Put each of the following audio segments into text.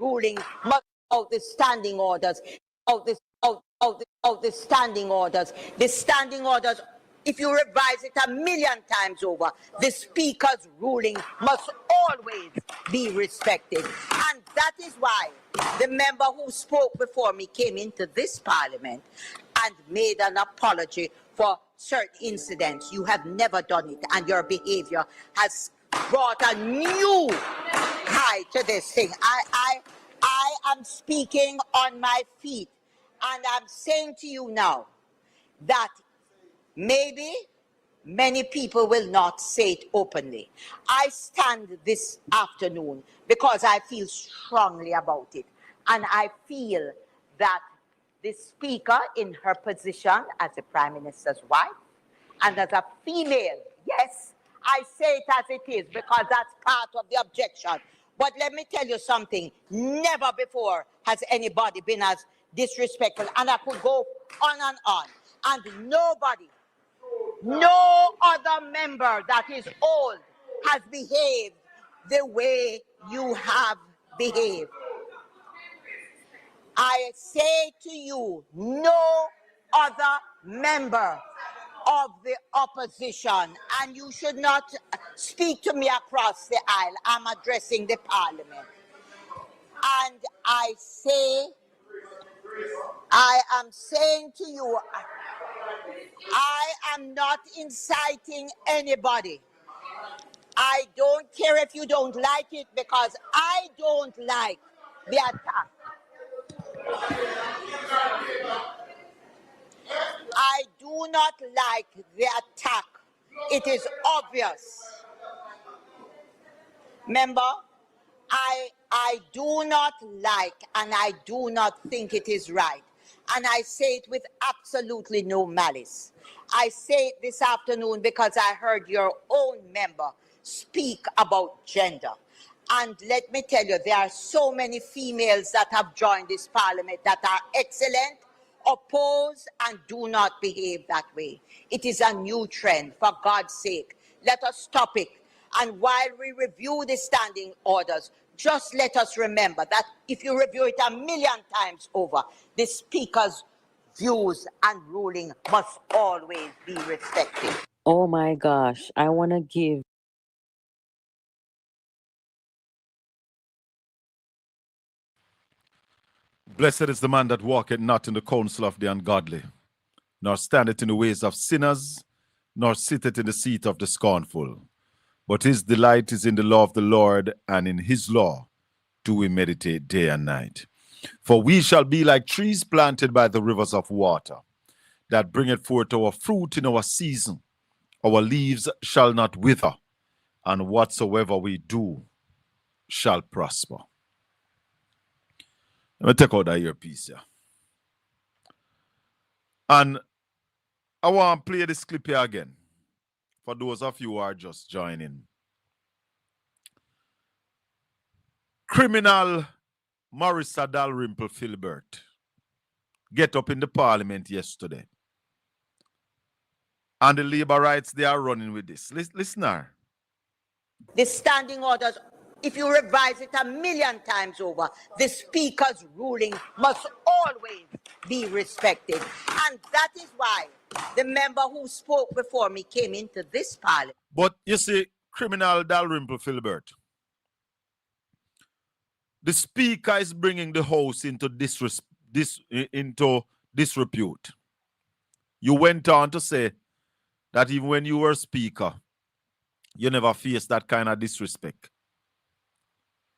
ruling must out the standing orders, out the standing orders. The standing orders, if you revise it 1,000,000 times over, the Speaker's ruling must always be respected. And that is why the member who spoke before me came into this Parliament and made an apology for certain incidents. You have never done it, and your behavior has brought a new high to this thing. I am speaking on my feet, and I'm saying to you now that maybe many people will not say it openly. I stand this afternoon because I feel strongly about it, and I feel that the Speaker, in her position as the Prime Minister's wife and as a female, yes, I say it as it is because that's part of the objection. But let me tell you something. Never before has anybody been as disrespectful. And I could go on and on. And nobody, no other member that is old has behaved the way you have behaved. I say to you, no other member of the opposition, and you should not speak to me across the aisle. I'm addressing the Parliament. And I am saying to you, I am not inciting anybody. I don't care if you don't like it, because I don't like the attack. I do not like the attack. It is obvious. Member, I do not like, and I do not think it is right. And I say it with absolutely no malice. I say it this afternoon because I heard your own member speak about gender. And let me tell you, there are so many females that have joined this Parliament that are excellent, oppose, and do not behave that way. It is a new trend. For God's sake, let us stop it. And while we review the standing orders, just let us remember that if you review it 1,000,000 times over, the Speaker's views and ruling must always be respected. Oh my gosh, I want to give Blessed is the man that walketh not in the counsel of the ungodly, nor standeth in the ways of sinners, nor sitteth in the seat of the scornful. But his delight is in the law of the Lord, and in his law do we meditate day and night. For we shall be like trees planted by the rivers of water, that bringeth forth our fruit in our season. Our leaves shall not wither, and whatsoever we do shall prosper. Let me take out that earpiece here. And I want to play this clip here again for those of you who are just joining. Criminal Marissa Dalrymple Filbert get up in the Parliament yesterday. And the Labour rights, they are running with this. Listen her. The standing orders, if you revise it 1,000,000 times over, the Speaker's ruling must always be respected. And that is why the member who spoke before me came into this Parliament. But you see, criminal Dalrymple Filbert, the Speaker is bringing the House into disrepute. You went on to say that even when you were Speaker, you never faced that kind of disrespect,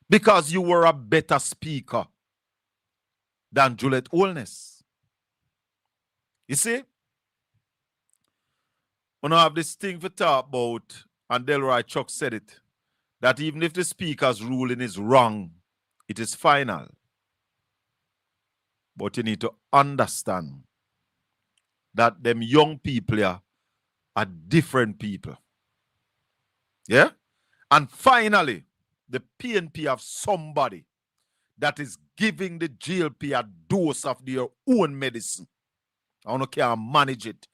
because you were a better Speaker than Juliet Holness. You see? When I have this thing to talk about, and Delroy Chuck said it, that even if the Speaker's ruling is wrong, it is final. But you need to understand that them young people here are different people. Yeah? And finally, the PNP have somebody that is giving the GLP a dose of their own medicine. I don't care manage it.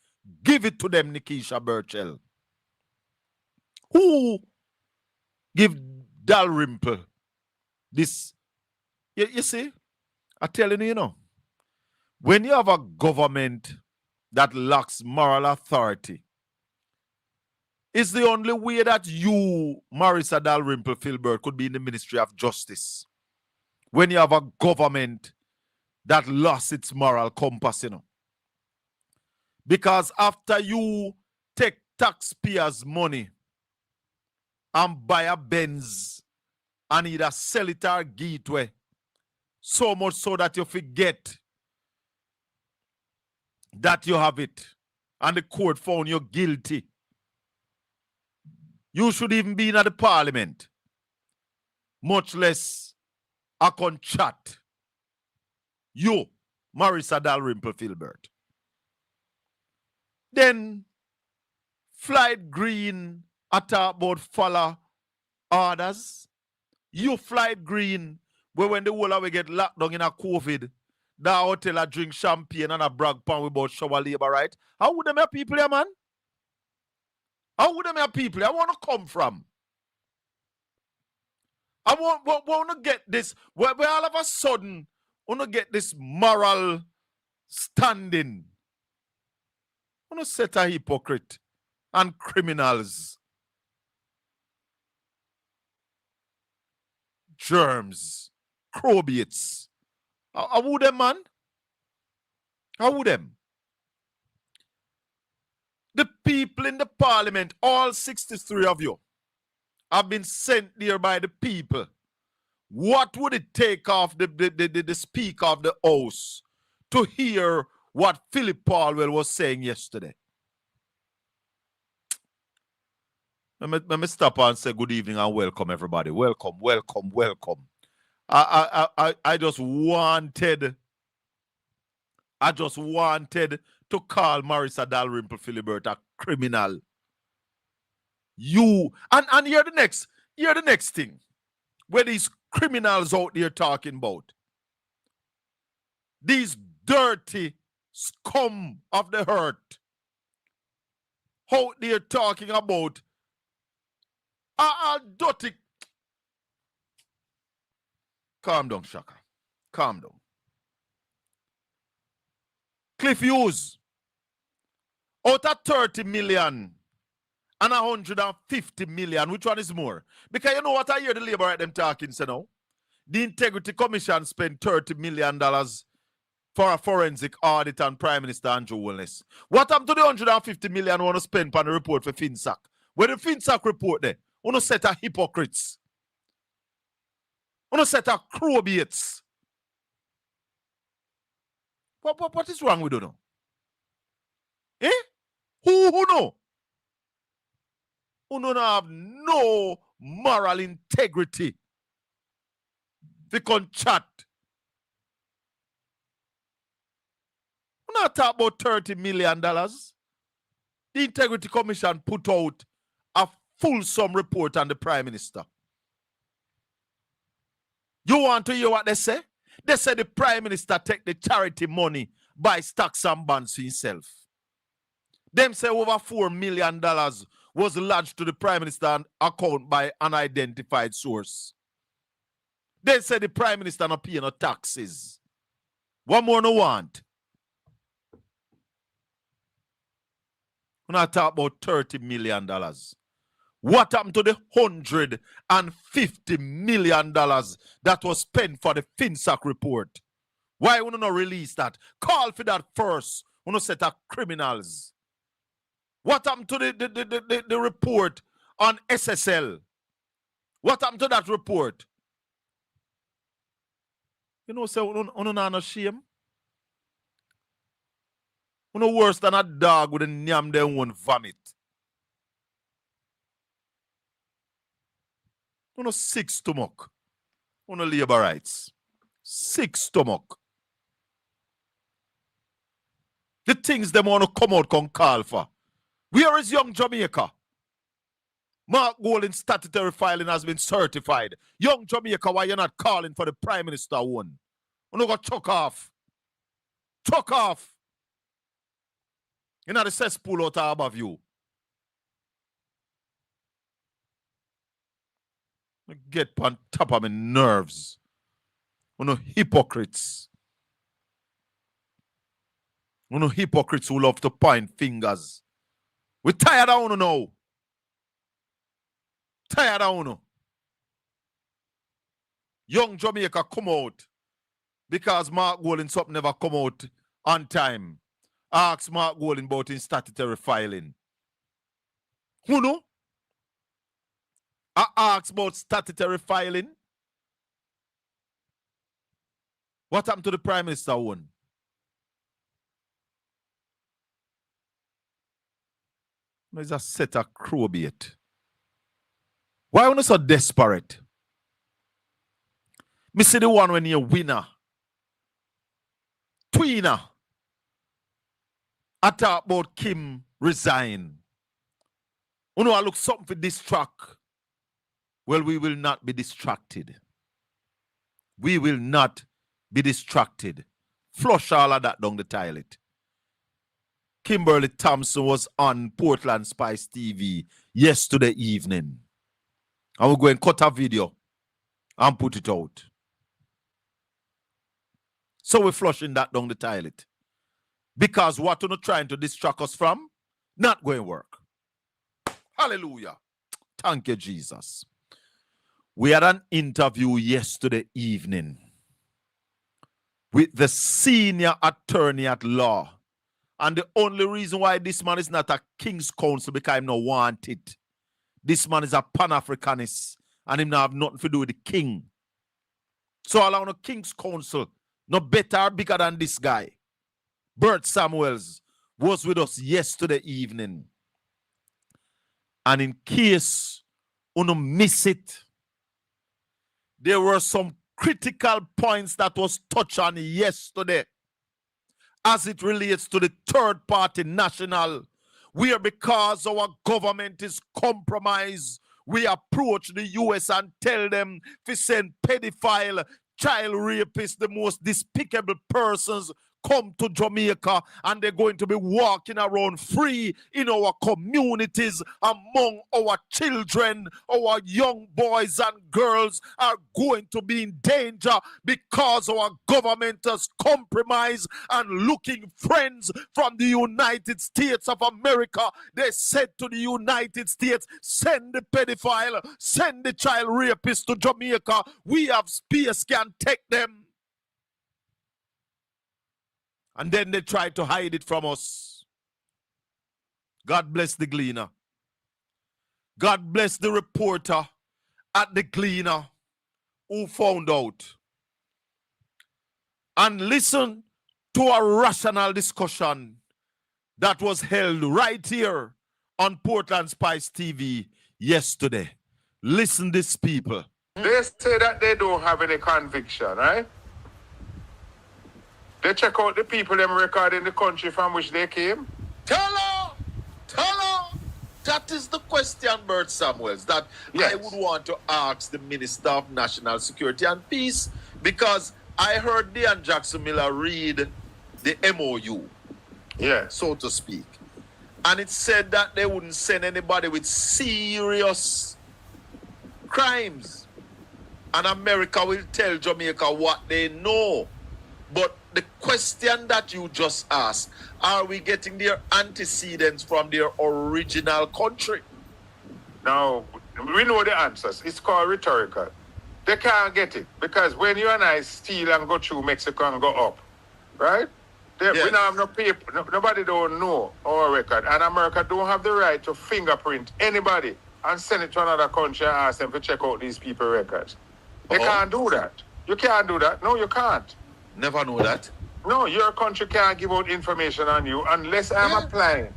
Give it to them, Nikisha Burchell. Who give Dalrymple this, You see, I'm telling you, you know, when you have a government that lacks moral authority, it's the only way that you, Marissa Dalrymple Filbert, could be in the Ministry of Justice. When you have a government that lost its moral compass, you know. Because after you take taxpayers' money and buy a Benz and either sell it or give it away, so much so that you forget that you have it and the court found you guilty, you should even be in the parliament, much less a chat. You, Marissa Dalrymple Filbert. Then Flight Green talk about follow orders. You Flight Green, where when the whole of we get locked down in a COVID, that hotel a drink champagne and a brag pan about shower labor, right? How would them have people here, man? How would them have people? I want to come from. I want to get this, where all of a sudden, want to get this moral standing. I want to set a hypocrite and criminals. Germs, crobiates. How would them, man? How would them? The people in the parliament, all 63 of you, have been sent there by the people. What would it take off the speaker of the house to hear what Philip Paulwell was saying yesterday? Let me stop and say good evening and welcome, everybody. Welcome, welcome, welcome. I just wanted to call Marissa Dalrymple Filibert a criminal. You and hear the next thing where these criminals out there talking about. These dirty scum of the earth out there talking about dirty. Calm down, Shaka. Calm down. Cliff Hughes, out of 30 million and 150 million, which one is more? Because you know what I hear the labor at them talking, so now? The Integrity Commission spent $30 million for a forensic audit on Prime Minister Andrew Willis. What happened to the 150 million want to spend on the report for FinSac? Where the FinSac report there? Want to set a hypocrites? Want to set a crobiates? What is wrong with you now? Eh? Who know? Who don't have no moral integrity? They can chat. We're not talking about $30 million. The Integrity Commission put out a fulsome report on the Prime Minister. You want to hear what they say? They say the Prime Minister take the charity money, buy stocks and bonds for himself. Them say over $4 million was lodged to the Prime Minister account by unidentified source. They say the Prime Minister not pay no taxes. What more no want? We're not talking about $30 million. What happened to the $150 million that was spent for the FinSac report? Why would you not release that? Call for that first. We not set up criminals. What happened to the report on SSL? What happened to that report? You know, say, you know, no shame. You know, worse than a dog with a nyam they won't vomit. You know, sick stomach. You know, labor rights. Sick stomach. The things them want to come out can call for. Where is Young Jamaica? Mark Golding's statutory filing has been certified. Young Jamaica, why you're not calling for the Prime Minister one? You know, go chuck off. Chuck off. You know the cesspool out above you. Get on top of my nerves. Uno hypocrites. Uno hypocrites who love to point fingers. We tired of uno now. Tired of uno. Young Jamaica come out because Mark Golding something never come out on time. Ask Mark Golding about his statutory filing. Who know? I asked about statutory filing. What happened to the Prime Minister one? There's a set of crowbait. Why are you so desperate? Me see the one when you're winner. Tweener. I talk about Kim resign. You know, I look something for distract. Well, we will not be distracted. We will not be distracted. Flush all of that down the toilet. Kimberly Thompson was on Portland Spice TV yesterday evening. I will go and cut a video and put it out. So we're flushing that down the toilet. Because what you're trying to distract us from, not going to work. Hallelujah. Thank you, Jesus. We had an interview yesterday evening with the senior attorney at law. And the only reason why this man is not a King's Counsel because I don't want it. This man is a Pan-Africanist and him not have nothing to do with the king. So allow no King's Counsel, no better or bigger than this guy. Bert Samuels was with us yesterday evening. And in case you don't miss it, there were some critical points that was touched on yesterday as it relates to the third party national, where because our government is compromised, we approach the US and tell them to send pedophile, child rapists, the most despicable persons come to Jamaica, and they're going to be walking around free in our communities among our children. Our young boys and girls are going to be in danger because our government has compromised and looking friends from the United States of America. They said to the United States, send the pedophile, send the child rapist to Jamaica. We have space, can take them. And then they tried to hide it from us. God bless the Gleaner. God bless the reporter at the Gleaner who found out. And listen to a rational discussion that was held right here on Portland Spice TV yesterday. Listen this, people. They say that they don't have any conviction, right? They check out the people them record in the country from which they came. Tell her. That is the question, Bert Samuels, that Yes. I would want to ask the Minister of National Security and Peace, because I heard Dan Jackson Miller read the MOU, Yes. so to speak. And it said that they wouldn't send anybody with serious crimes. And America will tell Jamaica what they know. But the question that you just asked, are we getting their antecedents from their original country? Now, we know the answers. It's called rhetorical. They can't get it because when you and I steal and go through Mexico and go up, right? We Yes. don't have no paper. Nobody don't know our record. And America don't have the right to fingerprint anybody and send it to another country and ask them to check out these people's records. They can't do that. You can't do that. No, you can't. Never know that. No, your country can't give out information on you unless I'm applying.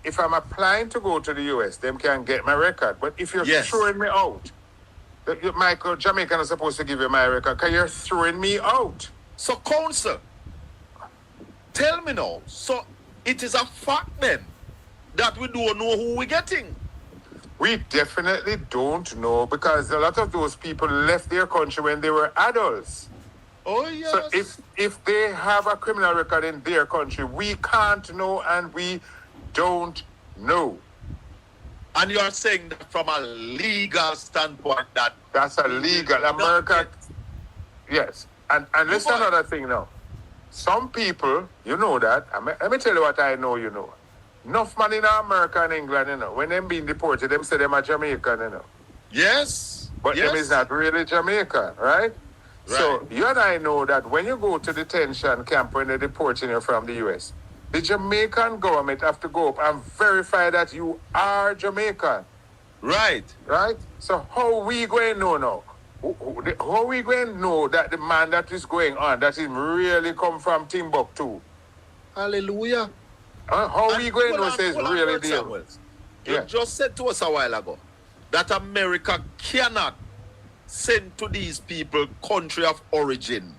If I'm applying to go to the US, them can get my record. But if you're Yes. throwing me out, Michael, Jamaican is supposed to give you my record because you're throwing me out. So, counsel, tell me now. So, it is a fact then that we don't know who we're getting. We definitely don't know because a lot of those people left their country when they were adults. Oh, yes. So if they have a criminal record in their country, we can't know and we don't know. And you're saying that from a legal standpoint that That's illegal. not America, yes. And listen another thing now. Some people, you know that. Let me tell you what I know, you know. Enough man in America and England, you know. When them being deported, them say them are Jamaican, you know. Yes. But yes. them is not really Jamaican, right? So you and I know that when you go to detention camp when they're deporting you from the US, the Jamaican government have to go up and verify that you are Jamaican. Right. Right? So how we going to know now? How we going to know that the man that is going on, that him really come from Timbuktu? Hallelujah. How we going to know says really Bert there? Samuels, you just said to us a while ago that America cannot send to these people country of origin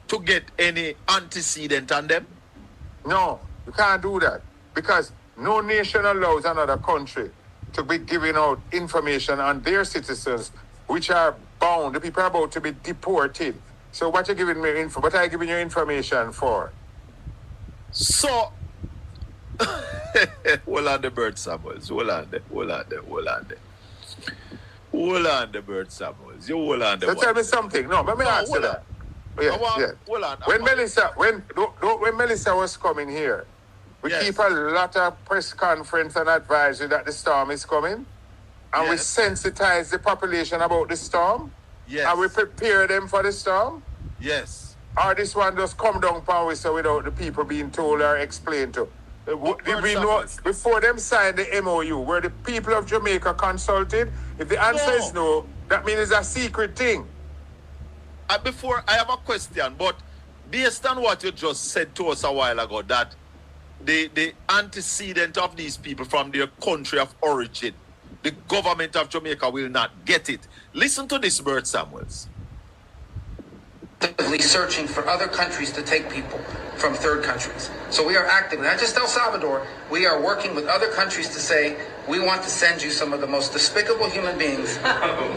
to get any antecedent on them. No, you can't do that because no nation allows another country to be giving out information on their citizens, which are bound. The people are about to be deported. So what you giving me info? What are you giving you information for? So, hold on the Bert Samuels. Hold on the Bert Samuels. You hold on the. So tell me something. No, let me ask you that. Yeah. Hold on. When Melissa was coming here, we keep a lot of press conference and advisory that the storm is coming. And we sensitize the population about the storm. Yes. And we prepare them for the storm. Yes. Or this one just come down power so without the people being told or explained to. Did we know before them sign the MOU, were the people of Jamaica consulted? If the answer is no, that means it's a secret thing. Before I have a question, but based on what you just said to us a while ago, that the antecedent of these people from their country of origin, the government of Jamaica will not get it. Listen to this, Bert Samuels. Actively searching for other countries to take people from third countries. So we are actively, not just El Salvador, we are working with other countries to say, we want to send you some of the most despicable human beings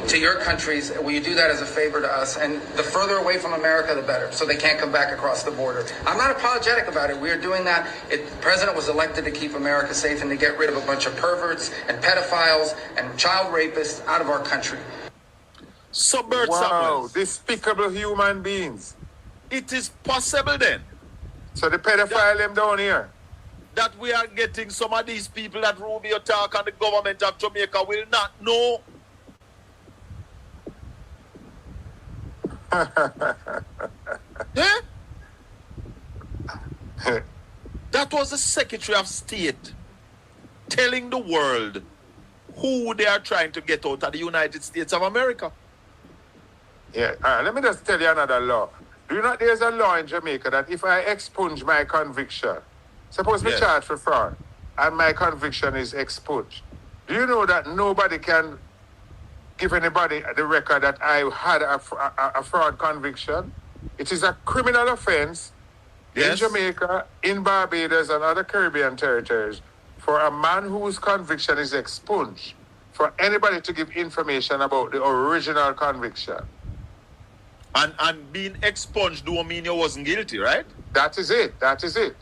to your countries. Will you do that as a favor to us? And the further away from America, the better, so they can't come back across the border. I'm not apologetic about it. We are doing that. The president was elected to keep America safe and to get rid of a bunch of perverts and pedophiles and child rapists out of our country. So, Bert Samuels, despicable human beings. It is possible then. So the pedophile them down here. That we are getting some of these people that Rubio talk and the government of Jamaica will not know. That was the Secretary of State telling the world who they are trying to get out of the United States of America. Yeah, let me just tell you another law. Do you know there's a law in Jamaica that if I expunge my conviction, suppose me charged for fraud, and my conviction is expunged, do you know that nobody can give anybody the record that I had a fraud conviction? It is a criminal offense in Jamaica, in Barbados, and other Caribbean territories for a man whose conviction is expunged, for anybody to give information about the original conviction. And being expunged don't mean you wasn't guilty, right? That is it.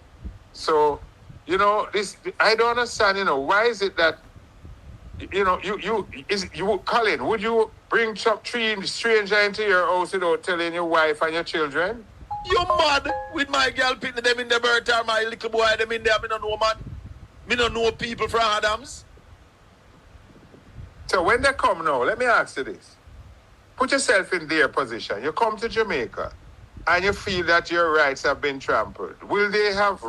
So, you know, I don't understand, you know, why is it that, you know, Colin, would you bring three stranger into your house without telling your wife and your children? You mad with my girl picking them in the birth or my little boy them in there, me don't know, man. Me don't know people from Adams. So when they come now, let me ask you this. Put yourself in their position. You come to Jamaica and you feel that your rights have been trampled. Will they have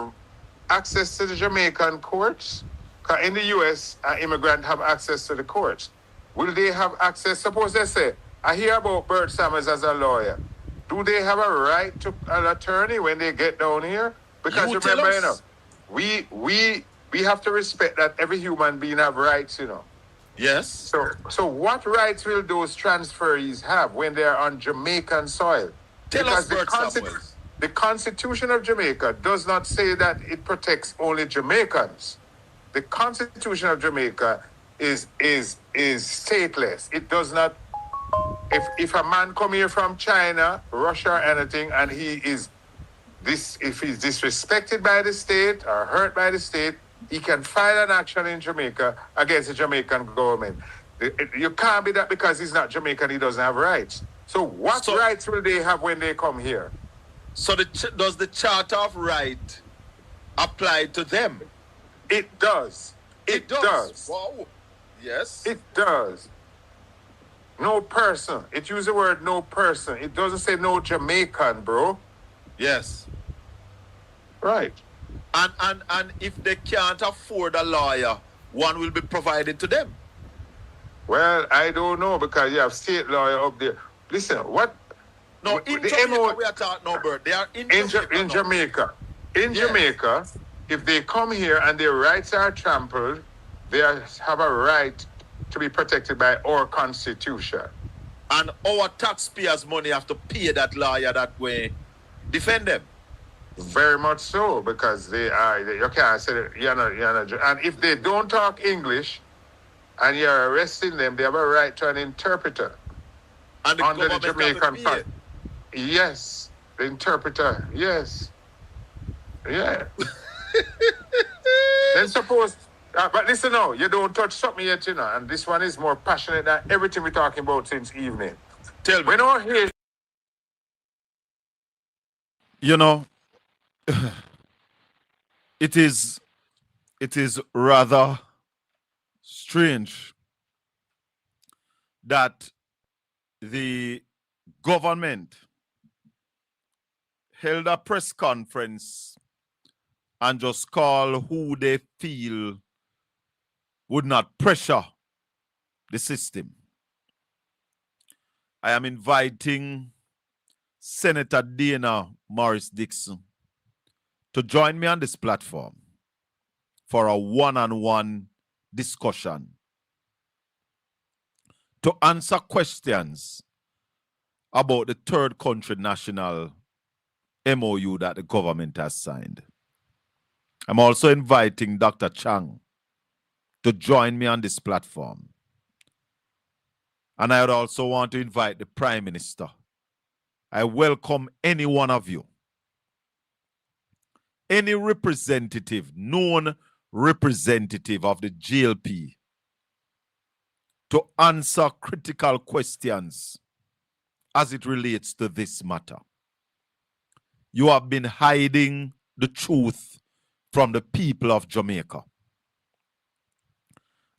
access to the Jamaican courts? Because in the U.S., an immigrant have access to the courts. Will they have access? Suppose they say, I hear about Bert Samuels as a lawyer. Do they have a right to an attorney when they get down here? Because remember, you know, we have to respect that every human being have rights, you know. Yes. So what rights will those transferees have when they are on Jamaican soil? Tell us, Bert Samuels. The Constitution of Jamaica does not say that it protects only Jamaicans. The Constitution of Jamaica is stateless. It does not. If a man come here from China, Russia, or anything, and if he's disrespected by the state or hurt by the state, he can file an action in Jamaica against the Jamaican government. You can't be that because he's not Jamaican, he doesn't have rights. So what So- rights will they have when they come here? So does the Charter of Right apply to them? It does. It does. Wow. Yes. It does. No person. It uses the word no person. It doesn't say no Jamaican, bro. Yes. Right. And if they can't afford a lawyer, one will be provided to them. Well, I don't know because you have state lawyer up there. Listen, what? No, in the Jamaica MO we are talking no, Bert. They are in in Jamaica. now. Jamaica. In Yes. Jamaica, if they come here and their rights are trampled, they have a right to be protected by our constitution. And our taxpayers' money have to pay that lawyer that way, defend them. Very much so, because you can't say that you're not, and if they don't talk English and you're arresting them, they have a right to an interpreter. And the Under the government have to Jamaican pay. Yes, the interpreter, yes. Yeah. Then suppose, but listen now, you don't touch something yet, you know, and this one is more passionate than everything we're talking about since evening. Tell me. We know here. You know, it is rather strange that the government held a press conference and just call who they feel would not pressure the system. I am inviting Senator Dana Morris Dixon to join me on this platform for a one-on-one discussion to answer questions about the third country national MOU that the government has signed. I'm also inviting Dr. Chang to join me on this platform. And I would also want to invite the Prime Minister. I welcome any one of you, any representative, known representative of the GLP, to answer critical questions as it relates to this matter. You have been hiding the truth from the people of Jamaica.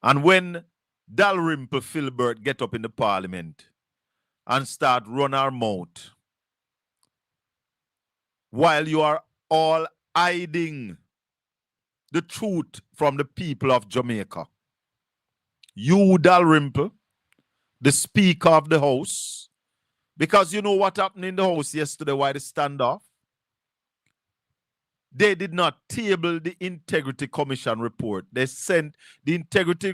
And when Dalrymple Filbert get up in the parliament and start run our mouth, while you are all hiding the truth from the people of Jamaica, you, Dalrymple, the Speaker of the House, because you know what happened in the House yesterday, why the standoff? They did not table the Integrity Commission report. They sent the Integrity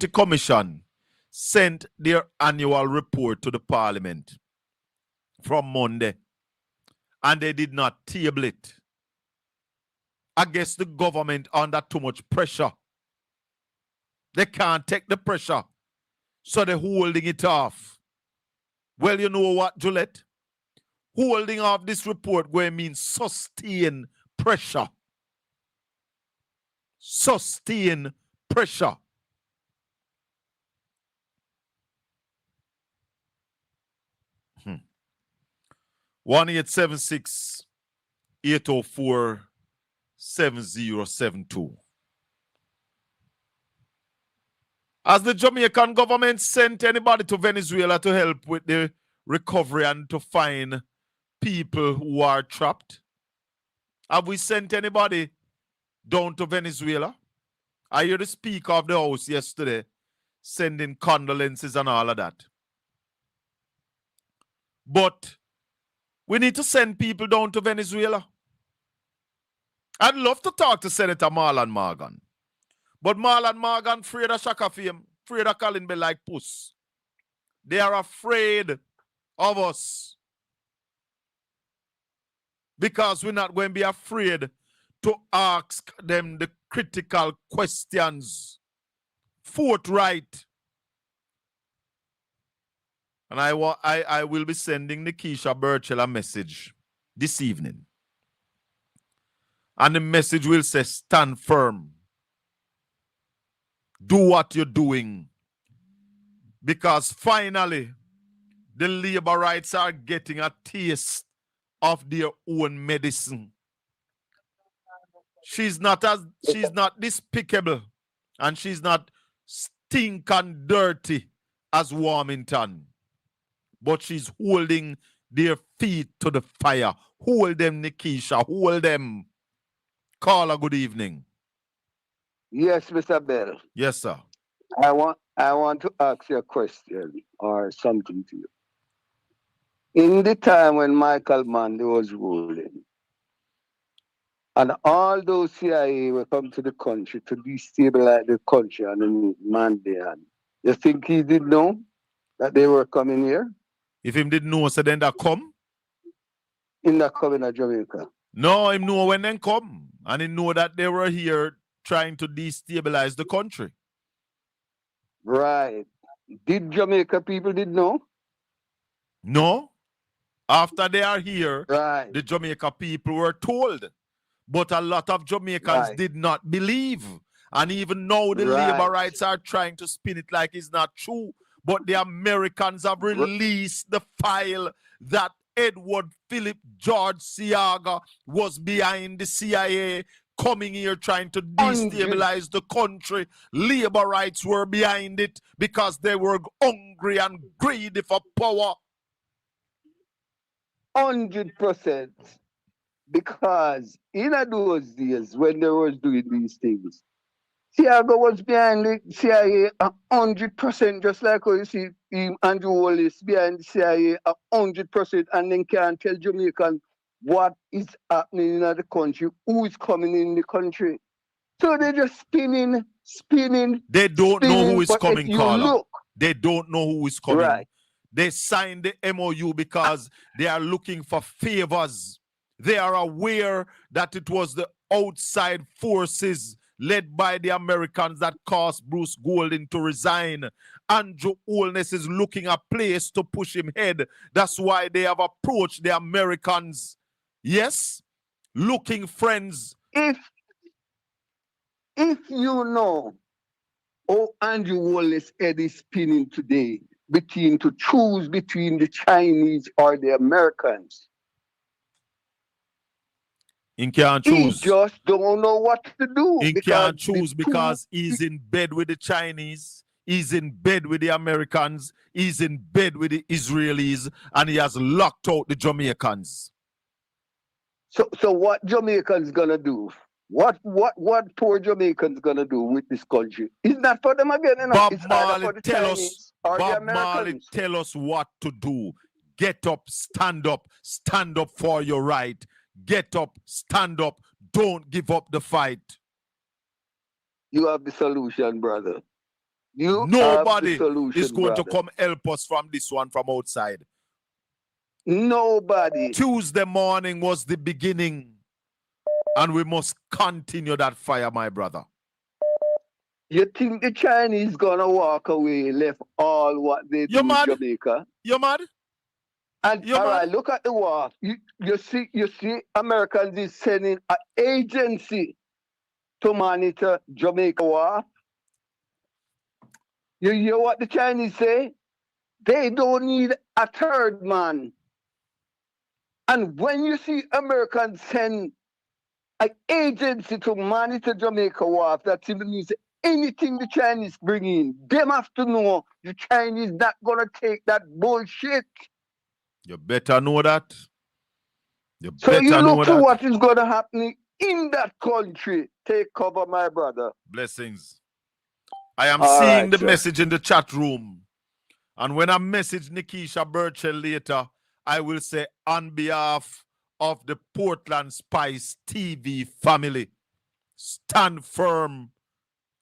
Commission sent their annual report to the Parliament from Monday, and they did not table it. I guess the government under too much pressure. They can't take the pressure, so they're holding it off. Well, you know what, Juliet? Holding off this report going to mean sustain pressure. Sustain pressure. Hmm. 1-876-804-7072. Has the Jamaican government sent anybody to Venezuela to help with the recovery and to find people who are trapped? Have we sent anybody down to Venezuela? I heard the Speaker of the House yesterday sending condolences and all of that. But we need to send people down to Venezuela. I'd love to talk to Senator Marlon Morgan. But Marlon Morgan afraid of Shaka fame, afraid of calling me like puss. They are afraid of us. Because we're not going to be afraid to ask them the critical questions forthright. And I will be sending Nikisha Burchell a message this evening. And the message will say, stand firm. Do what you're doing. because finally the labor rights are getting a taste of their own medicine. She's not despicable, and she's not stinking dirty as Warmington, but she's holding their feet to the fire. Hold them, Nikisha. Hold them. Caller, good evening. Yes, Mr. Bell. Yes, sir. I want to ask you a question or something to you. In the time when Michael Mann was ruling, and all those CIA will come to the country to destabilize the country and the man there, you think he did know that they were coming here? If him didn't know, so then they come? In the coming to Jamaica. No, him know when they come. And he know that they were here trying to destabilize the country. Right. Did Jamaica people did know? No. After they are here, Right. the Jamaica people were told. But a lot of Jamaicans did not believe. And even now the labor rights are trying to spin it like it's not true. But the Americans have released the file that Edward Philip George Siaga was behind the CIA, coming here trying to destabilize the country. Labor rights were behind it because they were hungry and greedy for power. 100%. Because in those days when they was doing these things, Thiago was behind the CIA 100%, just like how you see Andrew Wallace behind the CIA 100%, and then can't tell Jamaicans what is happening in the country, who is coming in the country. So they're just spinning. They don't know who is coming, Carla. Look, they don't know who is coming. Right. They signed the MOU because they are looking for favors. They are aware that it was the outside forces led by the Americans that caused Bruce Golding to resign. Andrew Holness is looking a place to push him head. That's why they have approached the Americans. Yes, looking friends. If you know, Andrew Wallace head is spinning today to choose between the Chinese or the Americans. He can't choose. He just don't know what to do. He can't choose because he's in bed with the Chinese, he's in bed with the Americans, he's in bed with the Israelis, and he has locked out the Jamaicans. So what Jamaicans gonna do? What poor Jamaicans gonna do with this country? It's not for them again, you know? Bob it's Marley for the Chinese or the Americans. Tell us what to do. Get up, stand up for your right. Get up, stand up, don't give up the fight. You have the solution, brother. Nobody is going to come help us from this one from outside. Nobody. Tuesday morning was the beginning, and we must continue that fire, my brother. You think the Chinese gonna walk away, left all what they do in Jamaica? You mad? And all right, look at the war. You see, Americans is sending an agency to monitor Jamaica war. You hear what the Chinese say? They don't need a third man. And when you see Americans send an agency to monitor Jamaica war, that simply means anything the Chinese bring in, them have to know the Chinese not gonna take that bullshit. You better know that. So you look for what is going to happen in that country. Take cover, my brother. Blessings. I am seeing the message in the chat room. And when I message Nikisha Burchell later, I will say on behalf of the Portland Spice TV family, stand firm,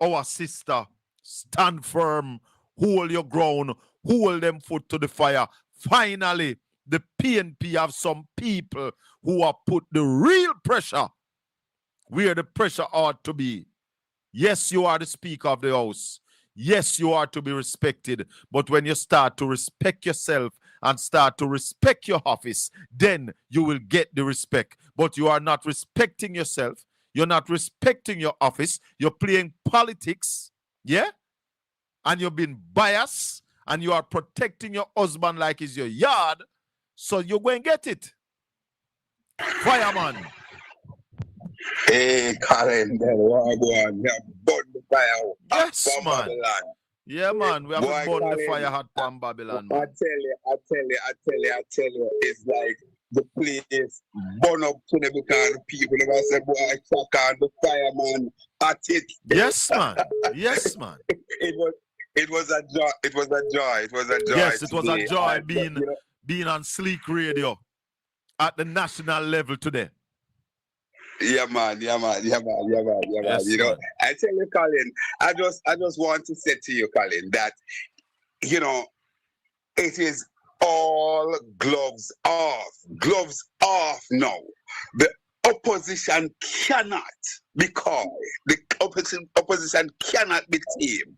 our sister. Stand firm. Hold your ground. Hold them foot to the fire. Finally, the PNP have some people who have put the real pressure where the pressure ought to be. Yes, you are the Speaker of the House. Yes, you are to be respected. But when you start to respect yourself and start to respect your office, then you will get the respect. But you are not respecting yourself. You're not respecting your office. You're playing politics. Yeah? And you've been biased. and you are protecting your husband like it's your yard, so you're going to get it. Fireman. Hey, Colin, that war going, burn the fire Yes, from man. Babylon. Yeah, man. We have Boy, to burn the Colin, fire hot from Babylon, I man. tell you, it's like the place burn up to them because the people never say, boy, fuck on the fireman at it. Yes, man. Yes, man. It was a joy. It was a joy. It was a joy. Yes, it was a today. joy And, being you know, being on Sleek Radio at the national level today. yeah, man. Yes, You know, man. I tell you, Colin, I just want to say to you, Colin, that you know, it is all gloves off. Gloves off now. The opposition cannot, because the opposition cannot be tamed.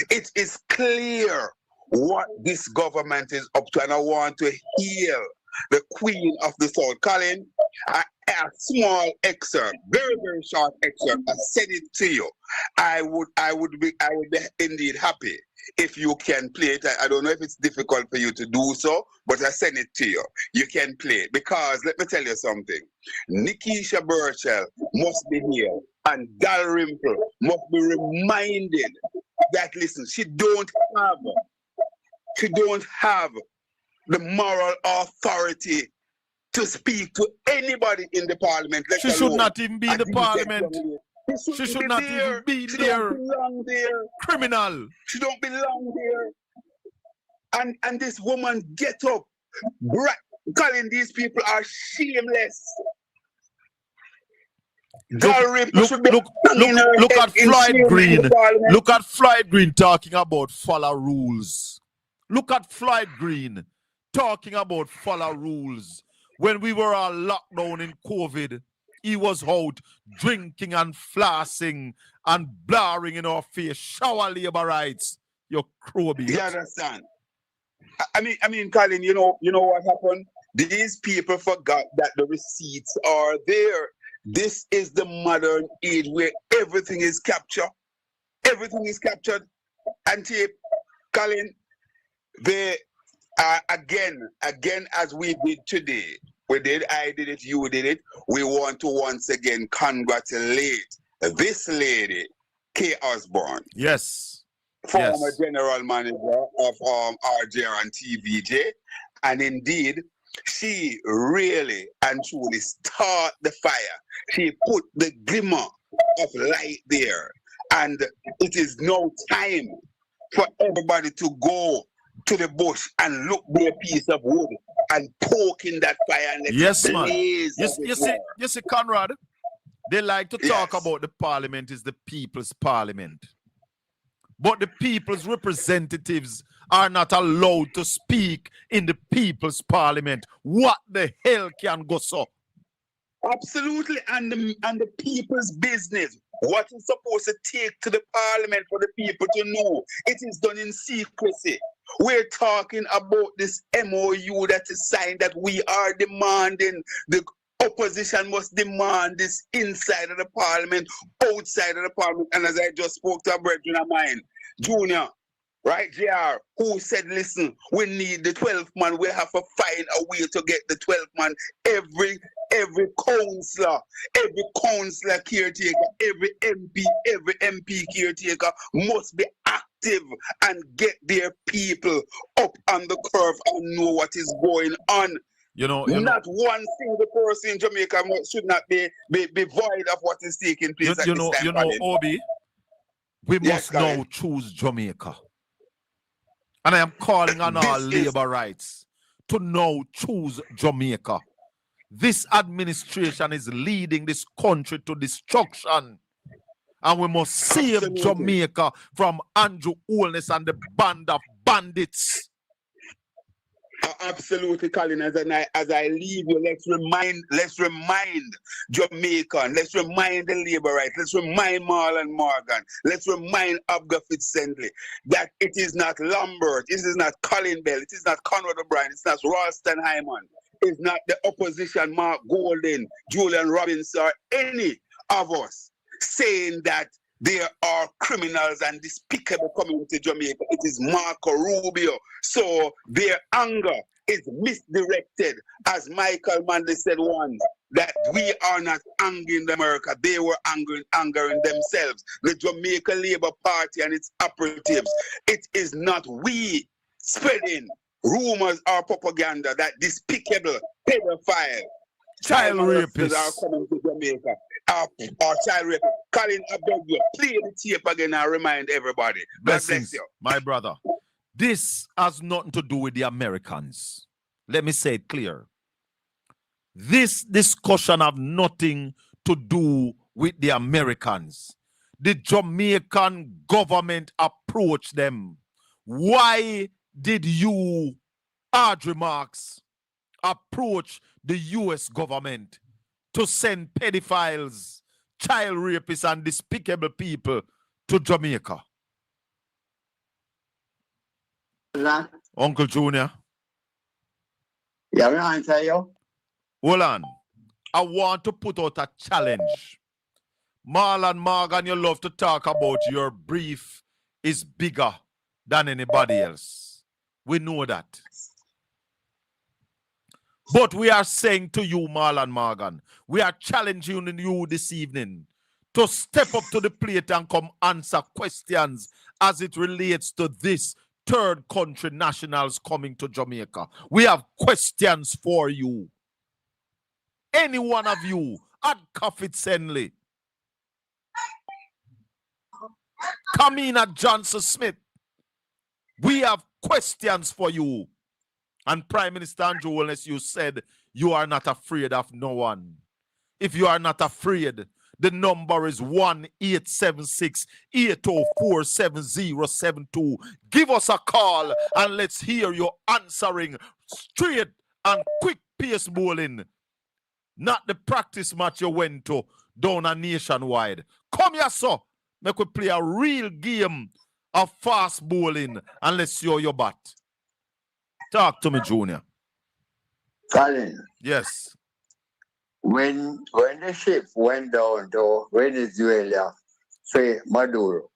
It is clear what this government is up to, and I want to hear the Queen of the South. Colin, a small excerpt, very, very short excerpt. I send it to you. I would be indeed happy if you can play it. I don't know if it's difficult for you to do so, but I send it to you. You can play it, because let me tell you something. Nikisha Burchell must be here, and Dalrymple must be reminded that, listen, she don't have the moral authority to speak to anybody in the parliament. She should not even be in the parliament. She should not even be there. Don't belong there. Criminal. She don't belong there. And this woman get up, calling these people are shameless. Look at Floyd Green. Look at Floyd Green talking about follow rules. Look at Floyd Green talking about follow rules. When we were all locked down in COVID, he was out drinking and flossing and blaring in our face. Shower labor rights. You crowbait. You understand? I mean, Colin, you know what happened? These people forgot that the receipts are there. This is the modern age where everything is captured. Everything is captured and tape. Colin, they again, as we did today. I did it, you did it. We want to once again congratulate this lady, Kay Osborne. Yes. Former general manager of RJR and TVJ. And indeed, she really and truly started the fire. She put the glimmer of light there. And it is now time for everybody to go to the bush and look for a piece of wood and poke in that fire and let yes, it man. blaze. You see, Conrad, they like to talk about the parliament is the people's parliament. But the people's representatives are not allowed to speak in the people's parliament. What the hell can go so? Absolutely, and the people's business. What is supposed to take to the parliament for the people to know? It is done in secrecy. We're talking about this MOU that is signed, that we are demanding. The opposition must demand this inside of the parliament, outside of the parliament. And as I just spoke to a brethren of mine, Junior, right, JR, who said, listen, we need the 12th man. We have to find a way to get the 12th man. Every councillor caretaker, every MP caretaker must be active and get their people up on the curve and know what is going on. Not one single person in Jamaica should not be void of what is taking place at this time. Obi, we must now choose Jamaica. And I am calling on our labor rights to now choose Jamaica. This administration is leading this country to destruction. And we must save Jamaica from Andrew Holness and the band of bandits. Absolutely, Colin. As I leave you, let's remind Jamaica, let's remind the labor rights, let's remind Marlon Morgan, let's remind Abga Fitzendley that it is not Lambert, it is not Colin Bell, it is not Conrad O'Brien, it's not Ralston Hyman, it's not the opposition, Mark Golden, Julian Robinson, or any of us saying that there are criminals and despicable coming to Jamaica. It is Marco Rubio. So their anger is misdirected, as Michael Manley said once, that we are not angering America. They were angering themselves. The Jamaica Labour Party and its operatives. It is not we spreading rumors or propaganda that despicable pedophile Child molesters rapists. are coming to Jamaica. Or child rapists. Colin, I beg you, play the tape again and remind everybody. God bless Blessings, you. my brother. This has nothing to do with the Americans. Let me say it clear. This discussion have nothing to do with the Americans. The Jamaican government approached them. Why did you, Audrey Marks, approach the US government to send pedophiles, child rapists, and despicable people to Jamaica? Uncle Junior. Yeah, I answer you. Hold on. I want to put out a challenge. Marlon Morgan, you love to talk about your brief is bigger than anybody else. We know that. But we are saying to you, Marlon Morgan, we are challenging you this evening to step up to the plate and come answer questions as it relates to this third country nationals coming to Jamaica. We have questions for you. Any one of you at Coffee Senley, Kamina Johnson Smith, we have questions for you. And Prime Minister Andrew Holness, you said you are not afraid of no one. If you are not afraid, the number is 1-876-804-7072. Give us a call and let's hear you answering straight and quick pace bowling. Not the practice match you went to down a nationwide. Come here, sir. Make we play a real game of fast bowling and let's see how you bat. Talk to me, Junior. Colin, Yes. when the ship went down to Venezuela for Maduro,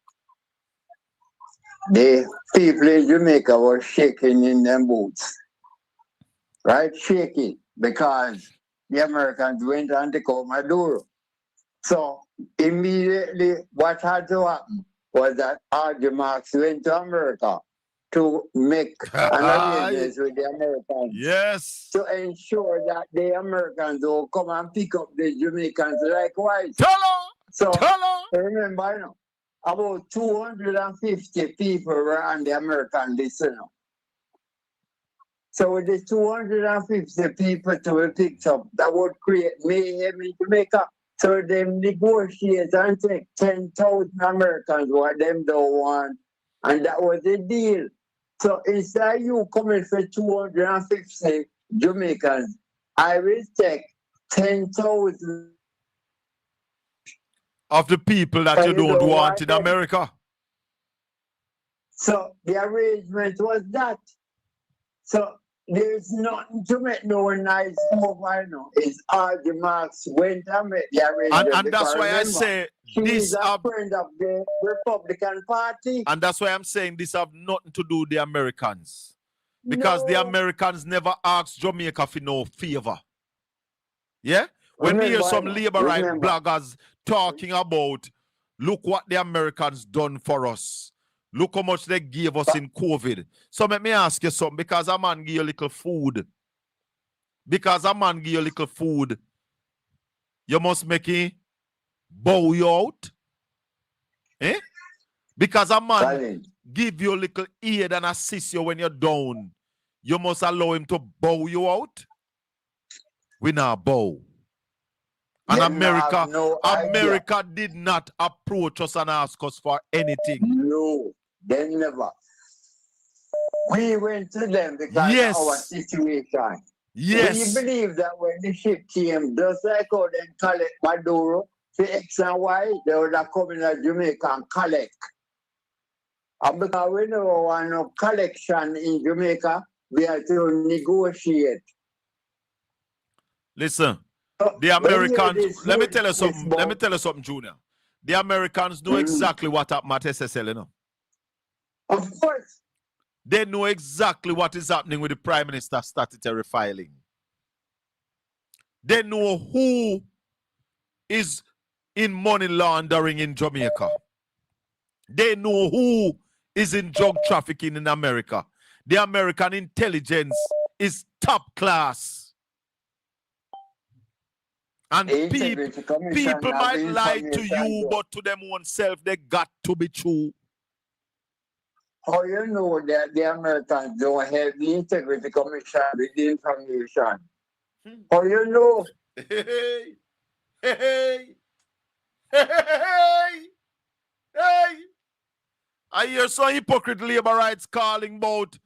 the people in Jamaica were shaking in their boots. Right? Shaking because the Americans went and took out Maduro. So immediately what had to happen was that Audrey Marks went to America to make an arrangement with the Americans. Yes. To ensure that the Americans will come and pick up the Jamaicans likewise. Hello. So Hello. remember, you know, about 250 people were on the American list. You know. So with the 250 people to be picked up, that would create mayhem in Jamaica. So they negotiate and take 10,000 Americans what them don't want. And that was the deal. So instead of you coming for 250 Jamaicans, I will take 10,000 of the people that you don't want in America. So the arrangement was that. So there's nothing to make no one nice over, you know. It's Audrey Marks went and made the arrangement. And that's why I say this is a friend of the Republican Party. And that's why I'm saying this have nothing to do with the Americans. Because the Americans never asked Jamaica for no favor. Yeah? When we hear some labor right bloggers talking about, look what the Americans done for us. Look how much they gave us in COVID. So let me ask you something. Because a man give you a little food. Because a man give you a little food. You must make it bow you out. Eh? Because a man give you a little aid and assist you when you're down. You must allow him to bow you out. We not bow. And America did not approach us and ask us for anything. No, they never. We went to them because of our situation. Yes. We believe that when the ship came, just like how they collect Maduro for X and Y, they would have come in Jamaica and collect. And because we never want no collection in Jamaica, we have to negotiate. Listen. The Americans, let me tell you something, Junior. the Americans know exactly what happened at SSL, you know. Of course. They know exactly what is happening with the Prime Minister statutory filing. They know who is in money laundering in Jamaica. They know who is in drug trafficking in America. The American intelligence is top class. And people might lie to you, but to them own self, they got to be true. How you know that the Americans don't have the Integrity Commission with the information? How you know? Hey, hey, hey, hey, hey. I hear some hypocrite labor rights calling about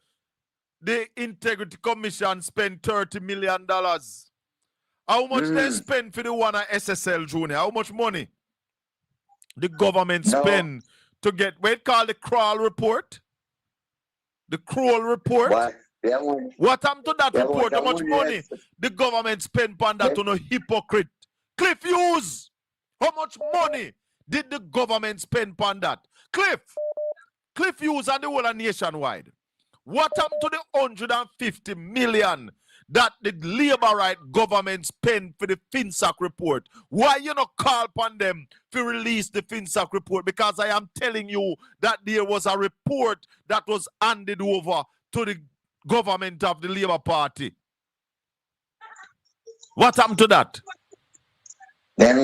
the Integrity Commission spend $30 million. How much they spend for the one at SSL, Junior? How much money the government spend to get what it called the crawl report? The crawl report? What happened to that report? How much money the government spend on that on a hypocrite? Cliff Hughes, how much money did the government spend on that? Cliff Hughes and the whole nationwide. What happened to the 150 million that the labor right government spent for the FinSac report? Why you not call upon them to release the FinSac report? Because I am telling you that there was a report that was handed over to the government of the Labour Party. What happened to that? And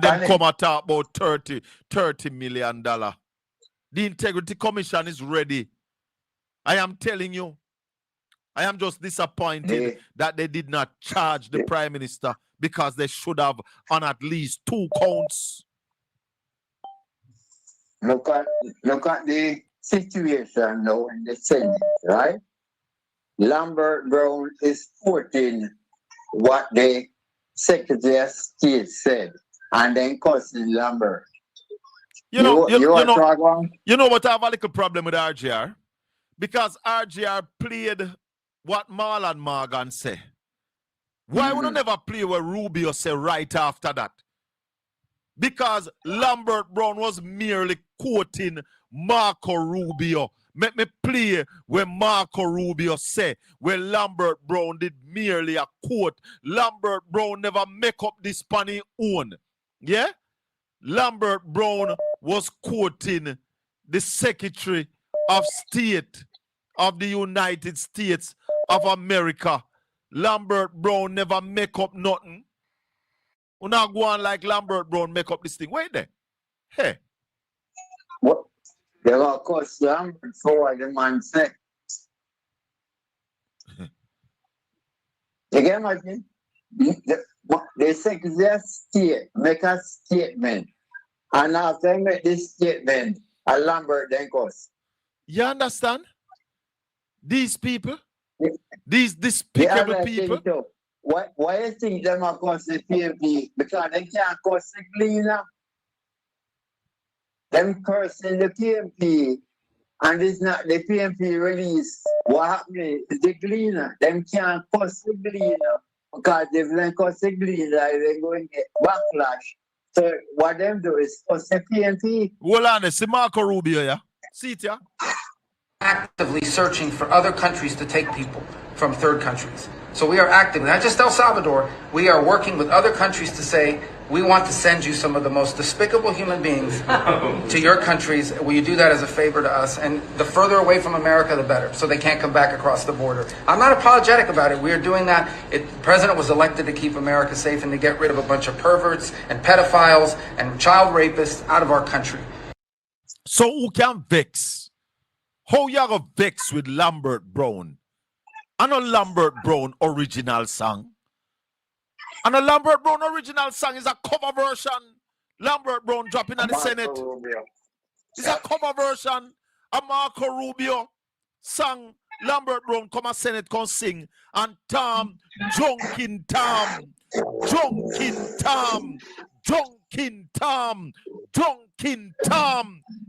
then come and talk about $30 million. The Integrity Commission is ready. I am telling you. I am just disappointed that they did not charge the Prime Minister because they should have on at least 2 counts. Look at the situation now in the Senate, right? Lambert Brown is quoting what the Secretary of State said and then cussing Lambert. You know what I have a little problem with RGR? Because RGR played what Marlon Morgan said. Why would I never play what Rubio said right after that? Because Lambert Brown was merely quoting Marco Rubio. Let me play where Marco Rubio said, where Lambert Brown did merely a quote. Lambert Brown never make up this on his own. Yeah? Lambert Brown was quoting the Secretary of State of the United States of America. Lambert Brown never make up nothing. We not go on like Lambert Brown make up this thing. Wait there. Hey. What? They will cost Lambert for what the man said. You get my thing? The Secretary of State make a statement. And after they make this statement, a Lambert then cost. You understand? These people, these despicable people. Why you think them are cost the PMP? Because they can't cost the cleaner. Them cursing the PMP, and it's not the PMP release. What happened is the cleaner. Them can't cost the cleaner. Because if they cost the cleaner, they're going to get backlash. So what them do is cost the PMP. Hold on, see Marco Rubio, yeah? See it, yeah? Actively searching for other countries to take people from third countries. So we are actively, not just El Salvador, we are working with other countries to say, we want to send you some of the most despicable human beings to your countries. Will you do that as a favor to us? And the further away from America, the better, so they can't come back across the border. I'm not apologetic about it. We are doing that. The president was elected to keep America safe and to get rid of a bunch of perverts and pedophiles and child rapists out of our country. So who can vex? How you gonna vex with Lambert Brown? And a Lambert Brown original song. And a Lambert Brown original song is a cover version. Lambert Brown dropping in the Senate. It's a cover version. A Marco Rubio song. Lambert Brown come a Senate come sing. And Tom, Junkin Tom,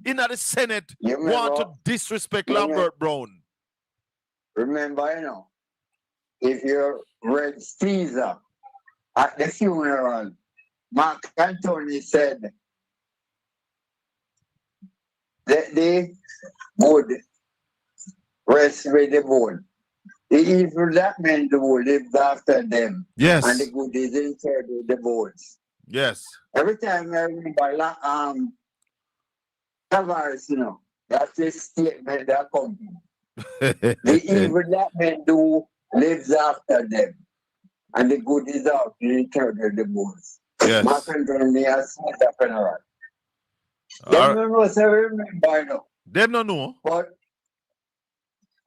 in the Senate want to disrespect Lambert Brown. Remember, you know, if you read Caesar at the funeral, Mark Antony said that the good rest with the good. The evil that men do lives after them. Yes. And the good is inside with the bones. Yes. Every time I remember Tavares, that's a statement that comes. The evil that men do lives after them. And the good is out inside with the bones. Yes. Mark Antony has said that funeral. All Them right. no know, so remember now. Them no know.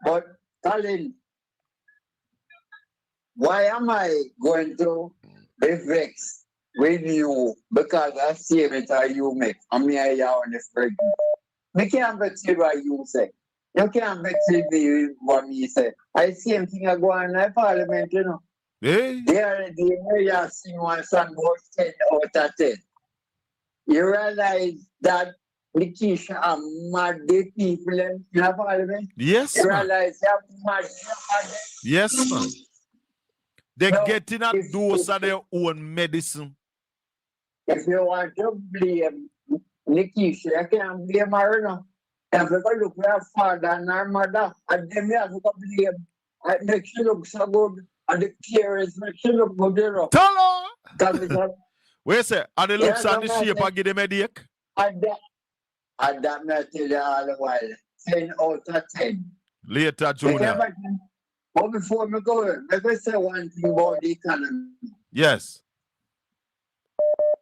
But Colin, why am I going to be vexed with you because I statement that you make? I mean, I on the spread. Me can't vex you what you say. You can't vex with me with what me say. I same thing I go on in the parliament, Hey. The area sing one song about 10 out of 10. You realize that Nikisha are mad the people in the parliament? Yes, You man. realize they're mad. Yes, man. They're No, getting a if- dose of their own medicine. If you want to blame Nikisha, you can't blame her now. And if you look at her father and her mother, and them you have to blame. And make she look so good. And the parents make she look good, Tell her. Because it's a- Wait, say, and the looks Yeah, and the no, shape no. I give them headache. and that me tell you all the while. 10 out of 10. Later, You Junior. can imagine. But before me go, let me say one thing about the economy. Yes.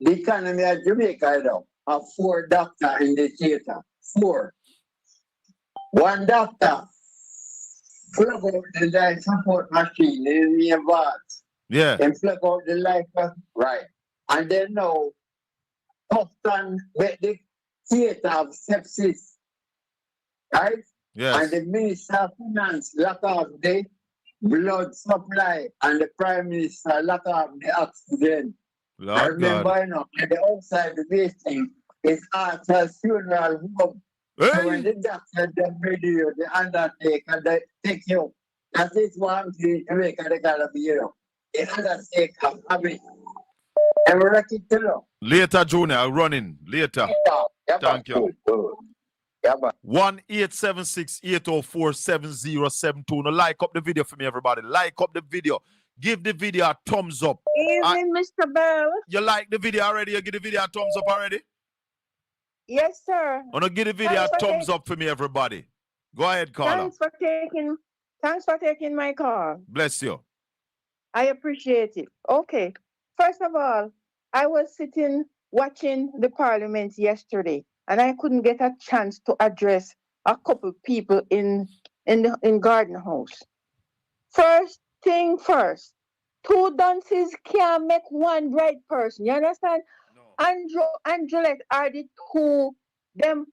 The economy of Jamaica now have 4 doctors in the theater. 4. One doctor plug out the life support machine in the box Yeah. and plug out the life right. And then now often the theater of sepsis. Right? And Yes. the Minister of Finance lock off the blood supply and the Prime Minister lock off the oxygen. I Lord remember, God. and the outside the basement is Arthur's funeral home. So when Hey. the doctor them video, the undertaker, they take you. That is one thing to make the gotta be, The undertaker, have it. And we're lucky to know. Later, Junior. Running. Later. Thank you. Yeah, but 1-876-804-7072. Now like up the video for me, everybody. Like up the video. Give the video a thumbs up. Evening, Mr. Bell. You like the video already? You give the video a thumbs up already? Yes, sir. I'm gonna give the video a Thanks for thumbs up for me, everybody. Go ahead, caller. Thanks for taking my call. Bless you. I appreciate it. Okay. First of all, I was sitting watching the parliament yesterday, and I couldn't get a chance to address a couple people in Garden House. First thing first, 2 dunces can't make one right person. You understand? No. Andrew and Juliet are the 2 them.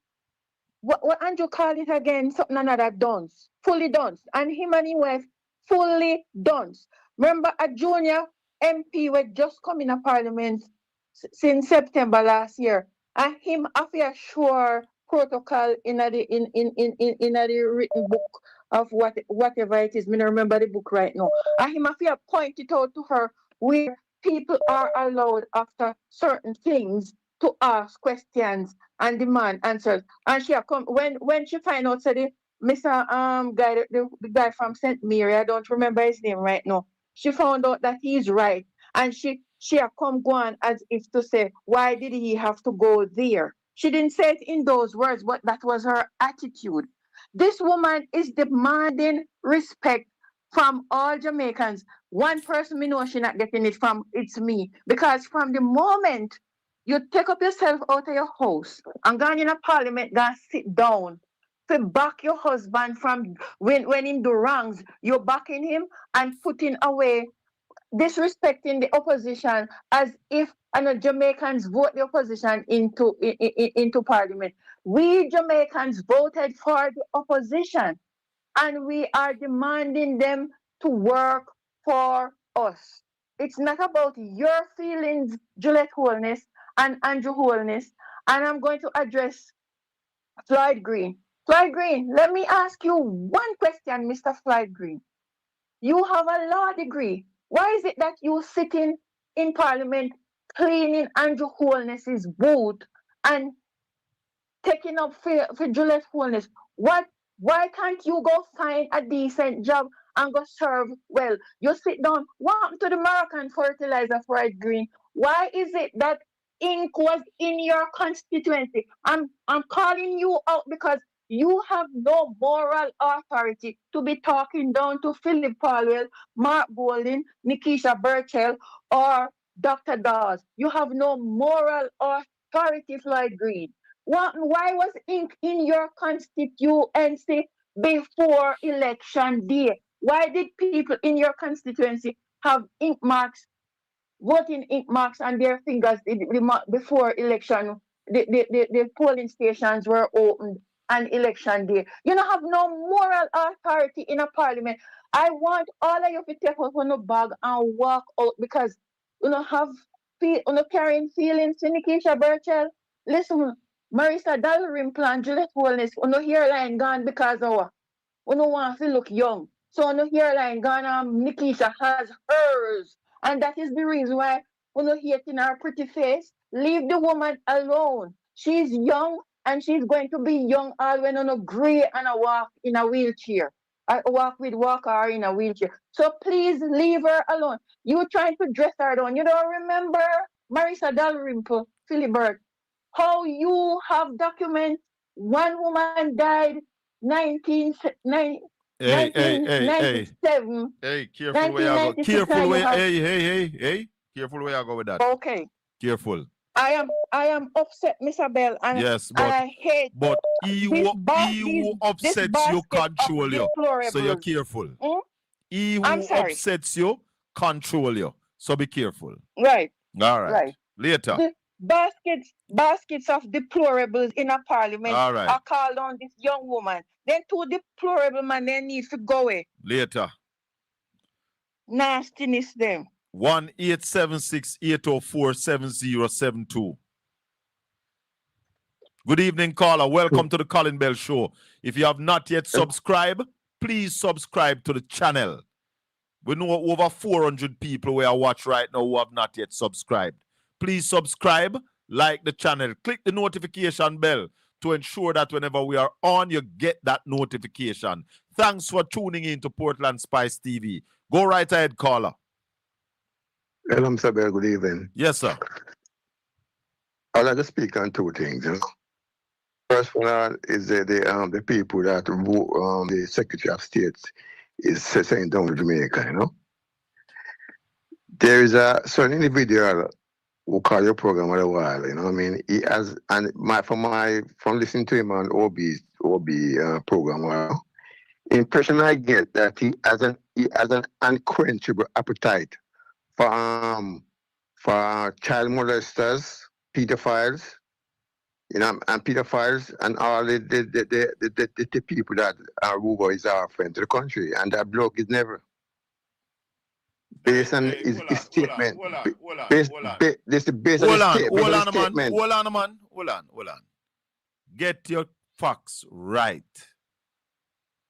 What Andrew called it again? Something another dunce, fully dunce, and him and his wife fully dunce. Remember, a junior MP were just coming to Parliament since September last year, and him after sure protocol in the written book of whatever it is. Me don't remember the book right now. And him after point it out to her where people are allowed after certain things to ask questions and demand answers. And she come when she find out, said Mr. Guy, the guy from St. Mary, I don't remember his name right now. She found out that he's right, and she come go on as if to say, why did he have to go there? She didn't say it in those words, but that was her attitude. This woman is demanding respect from all Jamaicans. One person me know she not getting it from, it's me, because from the moment you take up yourself out of your house and go in a parliament, go sit down to back your husband from when him do wrongs, you're backing him and putting away, disrespecting the opposition as if Jamaicans vote the opposition into parliament. We Jamaicans voted for the opposition, and we are demanding them to work for us. It's not about your feelings, Juliet Holness and Andrew Holness. And I'm going to address Floyd Green. Floyd Green, let me ask you one question, Mr. Floyd Green. You have a law degree. Why is it that you sitting in Parliament cleaning Andrew Holness's boot and taking up for Juliet Holness. Why can't you go find a decent job and go serve well? You sit down. What happened to the Moroccan fertilizer fried green? Why is it that ink was in your constituency? I'm calling you out because you have no moral authority to be talking down to Philip Palwell, Mark Bolin, Nikisha Burchell, or Dr. Dawes. You have no moral authority, Floyd Green. Why was ink in your constituency before election day? Why did people in your constituency have ink marks, voting ink marks on their fingers before election? The polling stations were opened on election day. You don't have no moral authority in a parliament. I want all of you to take out on the bag and walk out because you don't have carrying feelings. Nikisha Burchell, listen. Marisa Dalrymple plan Juliet Holness, no hairline gone because of we don't want to look young. So no hairline gone Nikisha has hers. And that is the reason why we no hating her pretty face. Leave the woman alone. She's young and she's going to be young all when on a gray and a walk in a wheelchair. I walk with walker in a wheelchair. So please leave her alone. You trying to dress her down. You don't remember Marisa Dalrymple, Philibert, how you have documents one woman died 1997. Hey, careful where you go. Careful where, hey. Careful where you go with that. Okay. Careful. I am upset, Miss Abel, and, yes, and I hate but he who upsets you control you. So you're careful. He who upsets you control you. So be careful. Right. All right. Right. Later. The baskets of deplorables in a parliament All right. are called on this young woman. Then two deplorable man they need to go away. Later. Nastiness them. 1-876-804-7072. Good evening, caller. Welcome to the Colin Bell Show. If you have not yet subscribed, please subscribe to the channel. We know over 400 people we are watching right now who have not yet subscribed. Please subscribe, like the channel, click the notification bell to ensure that whenever we are on, you get that notification. Thanks for tuning in to Portland Spice TV. Go right ahead, caller. Hello, Mr. Bell. Good evening. Yes, sir. I'd like to speak on two things. First one is the people that the Secretary of State is sending down to Jamaica, There is a certain individual who called your program for a while, I mean, he has, and from listening to him on OB program, the impression I get that he has an unquenchable appetite for child molesters, pedophiles, and pedophiles and all the people that are who is our friend to the country, and that bloke is never. Based on his statement. This is based on his statement. Hold on, man. Get your facts right.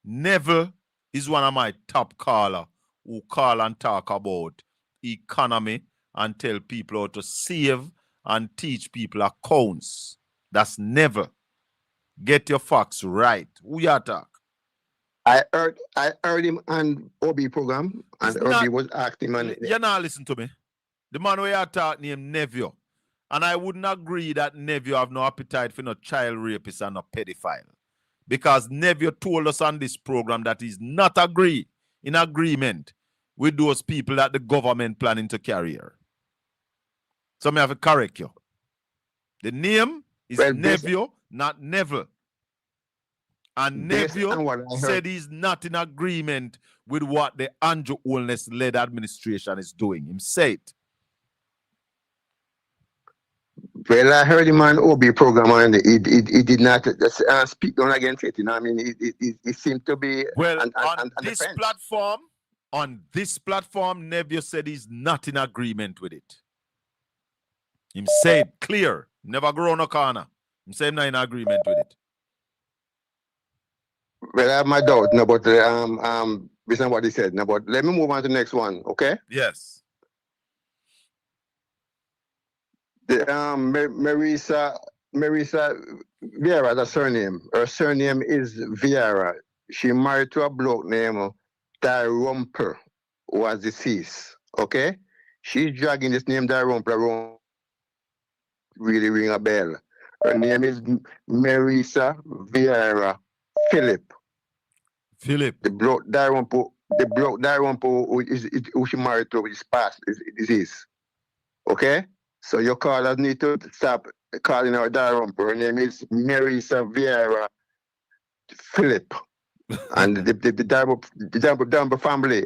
Neville is one of my top caller who call and talk about economy and tell people how to save and teach people accounts. That's never. Get your facts right. Who you talk? I heard him on OB program, and OB was asking him. You're not listening to me. The man where you talk named Neville. And I wouldn't agree that Neville have no appetite for no child rapist and no pedophile. Because Neville told us on this program that he's not in agreement with those people that the government planning to carry here. So I have to correct you. The name is Neville, not Neville. And Neville said he's not in agreement with what the Andrew Holness-led administration is doing. Him say it. Well, I heard him on OB program, and he did not speak on against it. I mean, it seemed to be on this platform, Neville said he's not in agreement with it. Him said clear, never grow no corner. Him say him not in agreement with it. Well, I have my doubt, but based on what he said. But let me move on to the next one, okay? Yes. The Marisa Vieira, the surname. Her surname is Vieira. She married to a bloke named Darumper, who was deceased. Okay? She's dragging this name Darumper around. Really ring a bell. Her name is Marisa Vieira Philip. Philip. The bloke Darumper who she married to is past is deceased. Okay? So your callers need to stop calling her Darumper. Her name is Marisa Vieira Philip. And the Darumper family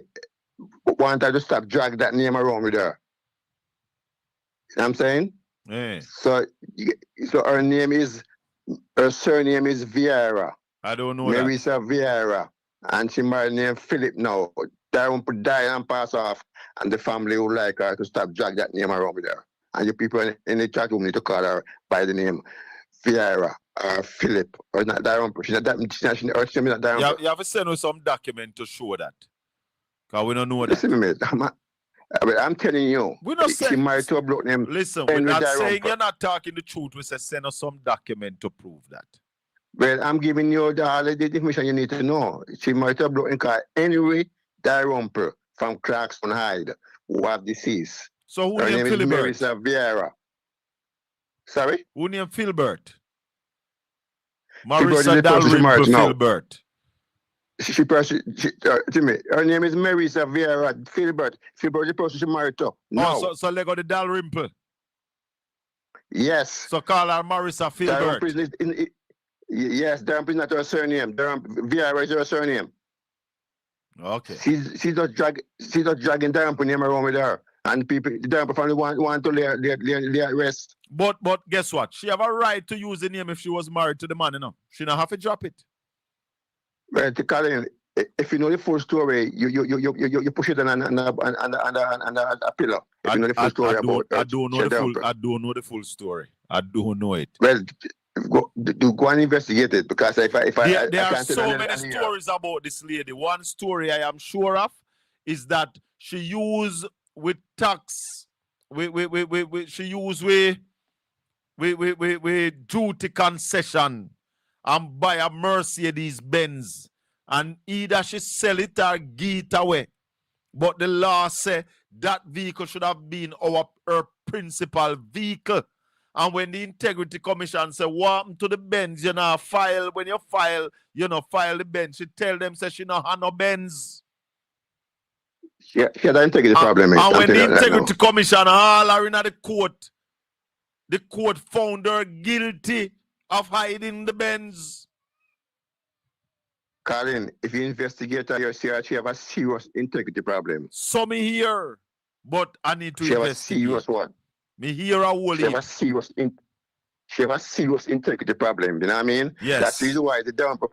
want her to stop drag that name around with her. You know what I'm saying? Yeah. So her surname is Vieira. I don't know Marisa Vieira. And she married named Philip now. Darumper died and passed off. And the family would like her to stop drag that name around with her. And you people in the chat room need to call her by the name Vieira or Philip or not Darumper. She's not Darumper. You have to send us some document to show that. Because we don't know that. Listen, mate. I'm telling you. We not she married to a bloke named Listen, we're not saying you're not talking the truth. We say send us some document to prove that. Well, I'm giving you all the information you need to know. She married to a bloke called Henry Darumper from Clarkson Hyde, who have deceased. So who her named name is Philibert? Marisa Vieira. Sorry? Who named Philbert? Philbert is Marisa the person she married now. Philbert. Her name is Marisa Vieira Philbert. Philbert is the person she married to. No. Oh, so they got the Dalrymple. Yes. So call her Marisa Philbert. Yes, Darumper is not her surname. Vieira is her surname. Okay. She's just dragging Darumper name around with her. And people, the Darumper family want to lay at rest. But guess what? She have a right to use the name if she was married to the man, you know. She not have to drop it. Well, Colin, if you know the full story, you push it on a pillow. If you know the full story about I don't know the full story. I don't know it. Well, go and investigate it, because if I there are so many stories about this lady. One story I am sure of is that she used with tax, she used with duty concession and buy a Mercedes Benz, and either she sell it or give it away. But the law say that vehicle should have been her principal vehicle. And when the Integrity Commission say, what happened to the Benz? You know, when you file the Benz. She tell them, say she not have no Benz. Yeah, that Integrity problem. And when the Integrity Commission all are in the court found her guilty of hiding the Benz. Colin, if you investigate her, you see she have a serious integrity problem. So me here, but I need to investigate. She have a serious one. Me hear a whole She have a serious integrity problem. You know what I mean? Yes. That's the reason why the Darumper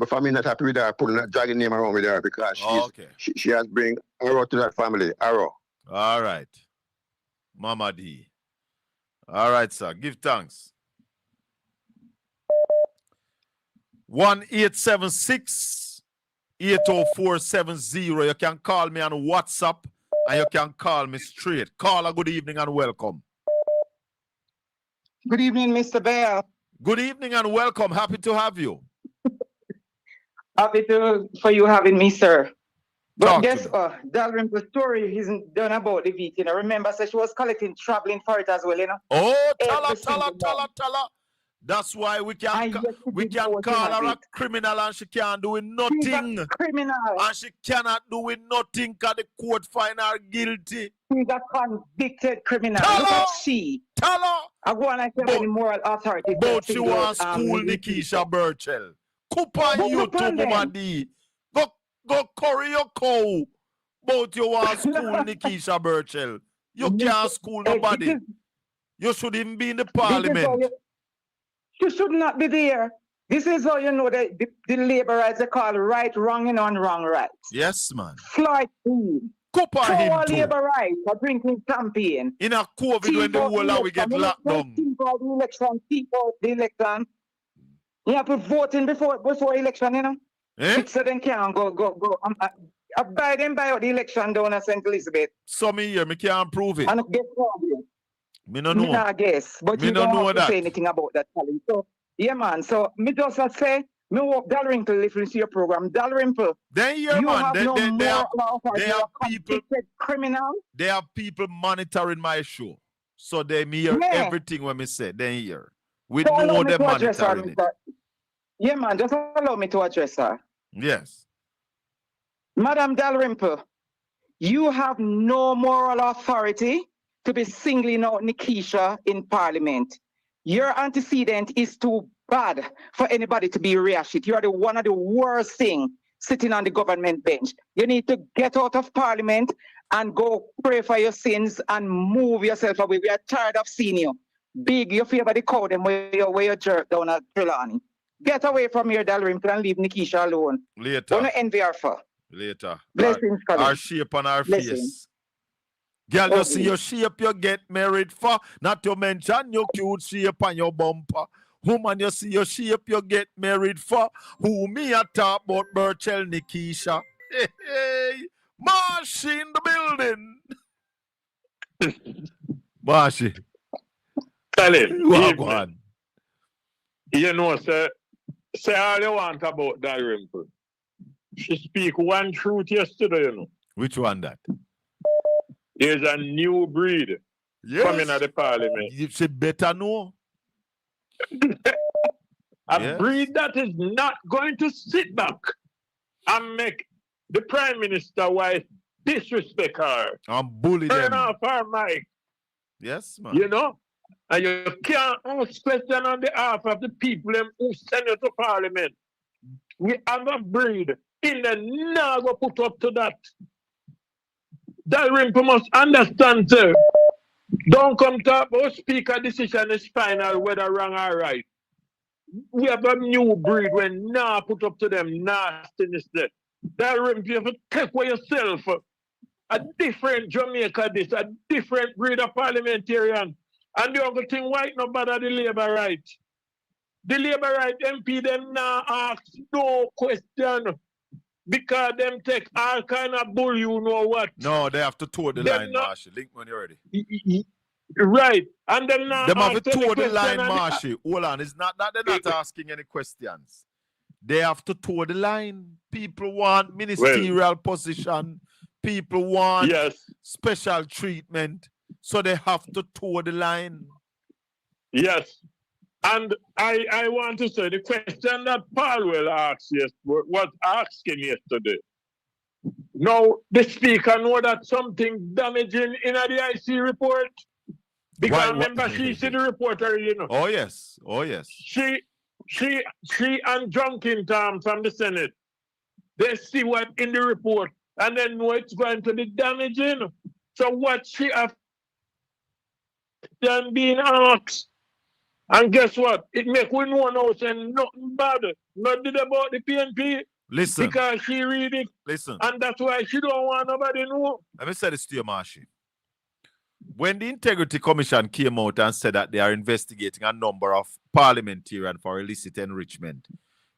family not happy with her, pulling that dragging name around with her, because she has bring arrow to that family. Arrow. All right. Mama D. All right, sir. Give thanks. 1-876-80470. You can call me on WhatsApp and you can call me straight. Caller, good evening and welcome. Good evening, Mr. Bear. Good evening and welcome. Happy to have you. Happy for you having me, sir. But guess what? Dalrymple's story isn't done about the vehicle. You know, remember, so she was collecting traveling for it as well, you know? Oh, tell her. That's why we can call her a criminal and she can't do nothing. She's a criminal. And she cannot do nothing because the court find her guilty. She's a convicted criminal. Tell her. Tell her. I go on and say any moral authority. But she wants school Nikisha Burchell. Coop on YouTube, Mama D. Go curry your cow. But you want school Nikisha Burchell. You can't school nobody. You shouldn't even be in the parliament. You should not be there. This is how you know that the labor rights are called right, wrong, and wrong rights. Yes, man. Floyd food. Coop on him too. Labor rights are drinking campaign. In a COVID when the whole of we get locked down. The election. You have to vote in before election, you know? So then can't go. Biden buy out the election down at St. Elizabeth. So me here, me can't prove it. And get problem. Me no Me know. not guess, but Me you no don't know have to that. say anything about that, Colin. So, yeah, man. So, me just say, me hope Dalrymple listen to your program. Dalrymple, Then here, you man, have no more they you're have a people convicted criminal. they have people monitoring my show. So they hear Yeah. everything when me say, they hear. We So allow know me they to address her, monitoring it. Mr. Yeah, man, just allow me to address her. Yes. Madam Dalrymple, you have no moral authority to be singling out Nikisha in Parliament. Your antecedent is too bad for anybody to be rehashed. You are one of the worst thing sitting on the government bench. You need to get out of Parliament and go pray for your sins and move yourself away. We are tired of seeing you. Big, you favor the cow them where you jerk down at Trelawney. Get away from here, Dalrymple, and leave Nikisha alone. Later. Don't envy her for. Later. Blessings, Colin. Our shape on our Blessings. face. Girl, you see Okay. your shape you get married for. Not to mention your cute shape on your bumper. Woman, you see your shape you get married for. Who me a talk about Burchell Nikisha? Hey, hey. Marshy in the building. Marshy. Colin, Go evening. on. You know, say all you want about Dalrymple. She speak one truth yesterday, you know. Which one that? There's a new breed coming at the parliament. She better know. A breed that is not going to sit back and make the Prime Minister wife disrespect her. And bully Turn them. off her mic. Yes, man. You know? And you can't ask question on behalf of the people who send you to Parliament. We have a breed in the never put up to that. Dalrymple must understand, sir. Don't come talk about speaker decision is final, whether wrong or right. We have a new breed when now put up to them nastiness there. Dalrymple, you have to take for yourself. A different Jamaica this, a different breed of parliamentarian. And the other thing, white no bother the Labour right. The Labour right MP them now ask no question. Because them take all kind of bull, you know what? No, they have to toe the line, Marshy. Link when you're ready. Right. And then now them have to toe the line, Marshy. Hold on. It's not that they're not asking any questions. They have to toe the line. People want ministerial position. People want special treatment. So they have to toe the line. Yes. And I want to say the question that Paul asked was asking yesterday. Now the speaker know that something damaging in the IC report. Because remember she see the report already, you know. Oh yes. Oh yes. She and Junkin Tom from the Senate. They see what in the report and then know it's going to be damaging. So what she have done being asked. And guess what? It make we know now saying nothing bad. Nothing about the PNP. Listen. Because she read it. Listen. And that's why she don't want nobody to know. Let me say this to you, Marshy. When the Integrity Commission came out and said that they are investigating a number of parliamentarians for illicit enrichment,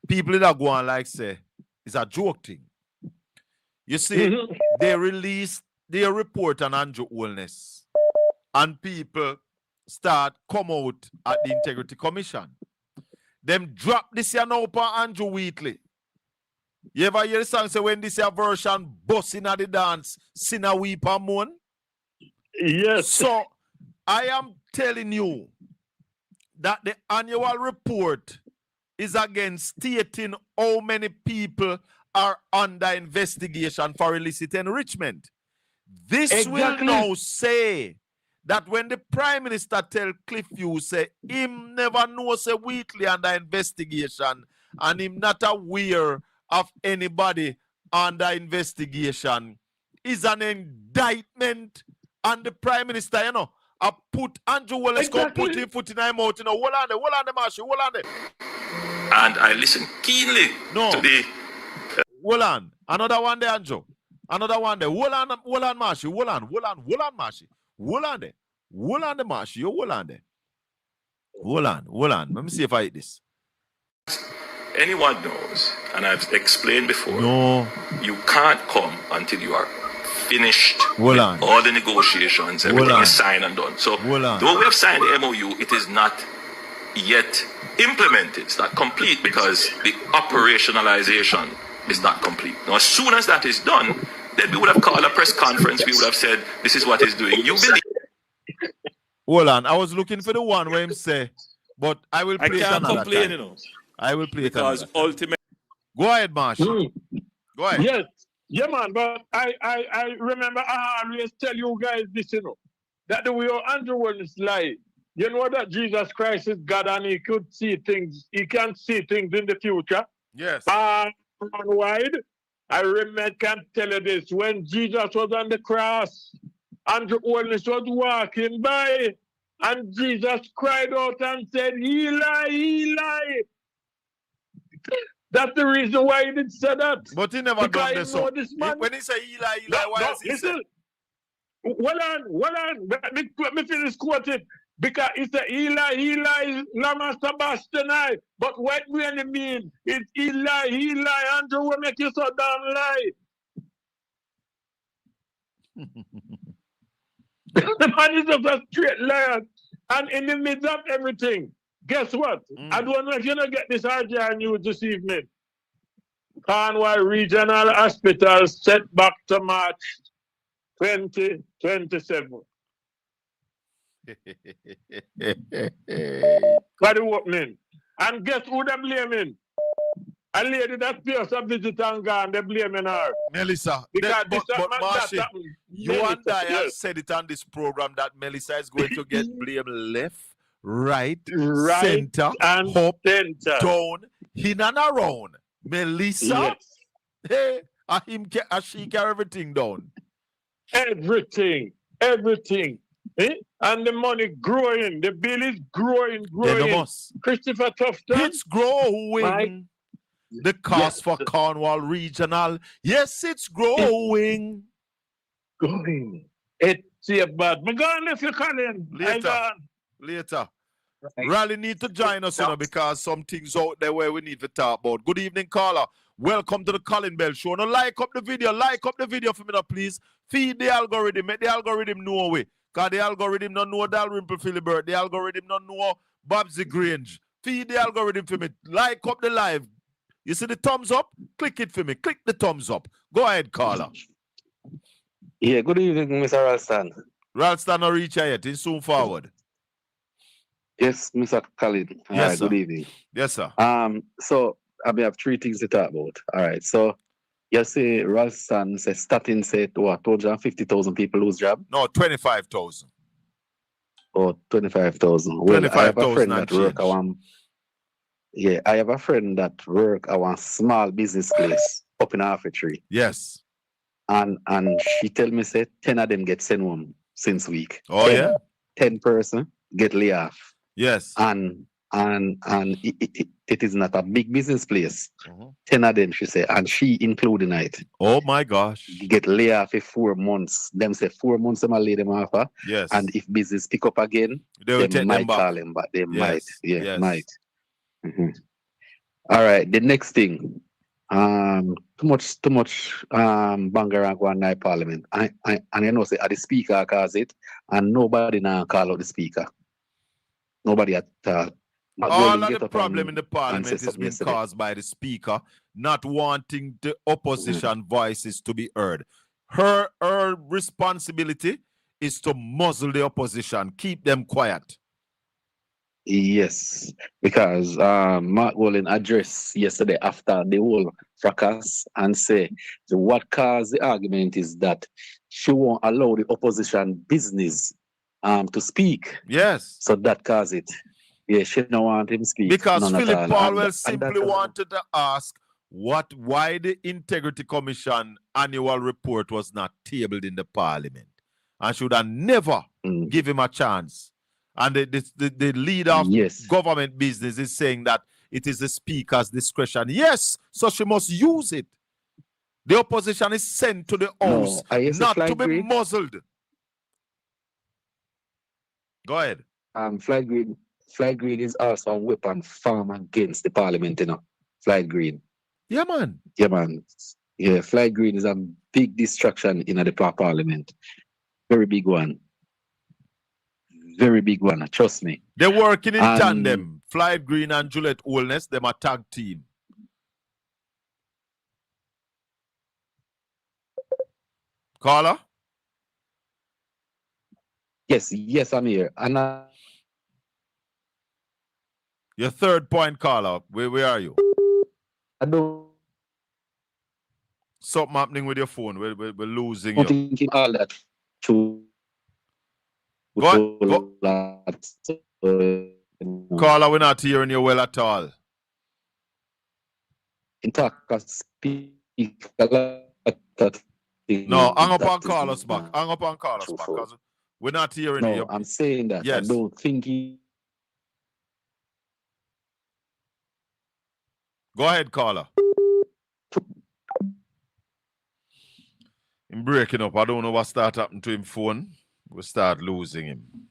people that go on like say, it's a joke thing. You see, they released their report on Andrew Holness. And people start come out at the Integrity Commission. Them drop this here now upon Andrew Wheatley. You ever hear the song say when this here version busting at the dance, sinner weep and moan? Yes. So I am telling you that the annual report is again stating how many people are under investigation for illicit enrichment. This will now say that when the Prime Minister tell Cliffview say him never know say Wheatley under investigation and him not aware of anybody under investigation is an indictment on the Prime Minister, you know. I put Andrew Wallace go put him foot in my mouth, you know. Hold on the Marshy, hold on there. And I listen keenly to the hold on. Another one there, Andrew. Another one there. Hold on, Marshy. Hold on, Marshy. Hold on there. Hold on the Marshy. You hold on there. Hold on. Let me see if I hit this. Anyone knows, and I've explained before, no, you can't come until you are finished Hold with on. all the negotiations. Everything on. is signed and done. So Hold on. though we have signed the MOU, it is not yet implemented. It's not complete because the operationalization is not complete. Now, as soon as that is done, then we would have called a press conference. We would have said, this is what he's doing. You believe? Hold on. I was looking for the one where him say, but I will play I it can't another complain, time. you know. I will play Because it another time. ultimately... Go ahead, Marshall. Go ahead. Yes. Yeah, man, but I remember I always tell you guys this, you know, that the way Andrew was like, you know that Jesus Christ is God and he could see things, he can see things in the future. Yes. Far and wide. I remember, can tell you this, when Jesus was on the cross, Andrew Holness was walking by, and Jesus cried out and said, Eli, Eli. That's the reason why he did say that. But he never because done this. So this man, when he say Eli, why has he said? Hold on. Let me finish quoting. Because he said, Eli, lama sabachthani. But what really mean? It's Eli, Andrew will make you so damn lie. The man is just a straight liar. And in the midst of everything, guess what? I don't know if you're going to get this RJ news this evening. Cornwall Regional Hospital set back to March 2027. For the opening. And guess who they're blaming? A lady that pays a visit and gone, they're blaming her. Melissa. Because But Marshy, you and I have said it on this program that Melissa is going to get blame left, right, center, and up, center. down, in and around. Melissa, hey, she carry everything down. Everything. Eh? And the money growing. The bill is growing. Christopher Tufton. It's growing. The cost for Cornwall Regional. Yes, it's growing. It's bad. But go on if you can in. Later. Rally need to join us, because some things out there where we need to talk about. Good evening, caller. Welcome to the Colin Bell Show. Now, like up the video for me now, please. Feed the algorithm. Make the algorithm know away. Because the algorithm don't know Dalrymple Philibert. The algorithm don't know Babsy Grange. Feed the algorithm for me. Like up the live. You see the thumbs up? Click it for me. Click the thumbs up. Go ahead, caller. Yeah, good evening, Mr. Ralston. Ralston not reach yet. He's soon forward. Yes, Mr. Khalid. Yes, sir. Good evening. Yes, sir. So I may have three things to talk about. All right. So you say Ralston says starting said what 250,000 people lose job? No, 25,000. Oh, 25,000. Well, I have a friend that work I have a friend that work at one small business place up in Arfitry. Yes. And she tell me say 10 of them get sent home since week. Oh 10 person get lay off. Yes. And it is not a big business place. 10 of them, she say, and she including it. Oh my gosh. Get lay off for 4 months. Them say 4 months them lay them off. Yes. And if business pick up again, they might call them back. They might. Yeah, might. All right. The next thing. Too much bangarang go on parliament. And you know say the speaker cause it, and nobody now call out the speaker. Nobody at all. All of the problem in the parliament is being caused by the speaker not wanting the opposition voices to be heard. Her responsibility is to muzzle the opposition, keep them quiet. Yes, because Mark Wolin addressed yesterday after the whole fracas and say what caused the argument is that she won't allow the opposition business to speak. Yes. So that caused it. Yeah, she don't want him to speak. Because Philip Paulwell simply wanted to ask why the Integrity Commission annual report was not tabled in the parliament and should have never give him a chance. And the leader of government business is saying that it is the speaker's discretion. Yes, so she must use it. The opposition is sent to the house not to be muzzled. Go ahead. Flight green is also a weapon farm against the parliament, Flight green. Yeah, man. Yeah, man. Yeah, flight green is a big distraction in the parliament. Very big one. Very big one. Trust me. They're working in And- tandem. Floyd Green and Juliet Holness, them a tag team. Caller? Yes, I'm here. And Your third point, caller. Where are you? I don't Something happening with your phone. We're losing you. think all that true. Go. Caller, we're not hearing you well at all. In talk, speak a lot of things No, hang up that and call is us back. not Hang up and call us back. truthful. 'Cause we're not hearing No, you. I'm saying that. I Yes. don't think he Go ahead, caller. Him breaking up. I don't know what start happening to him phone. We start losing him.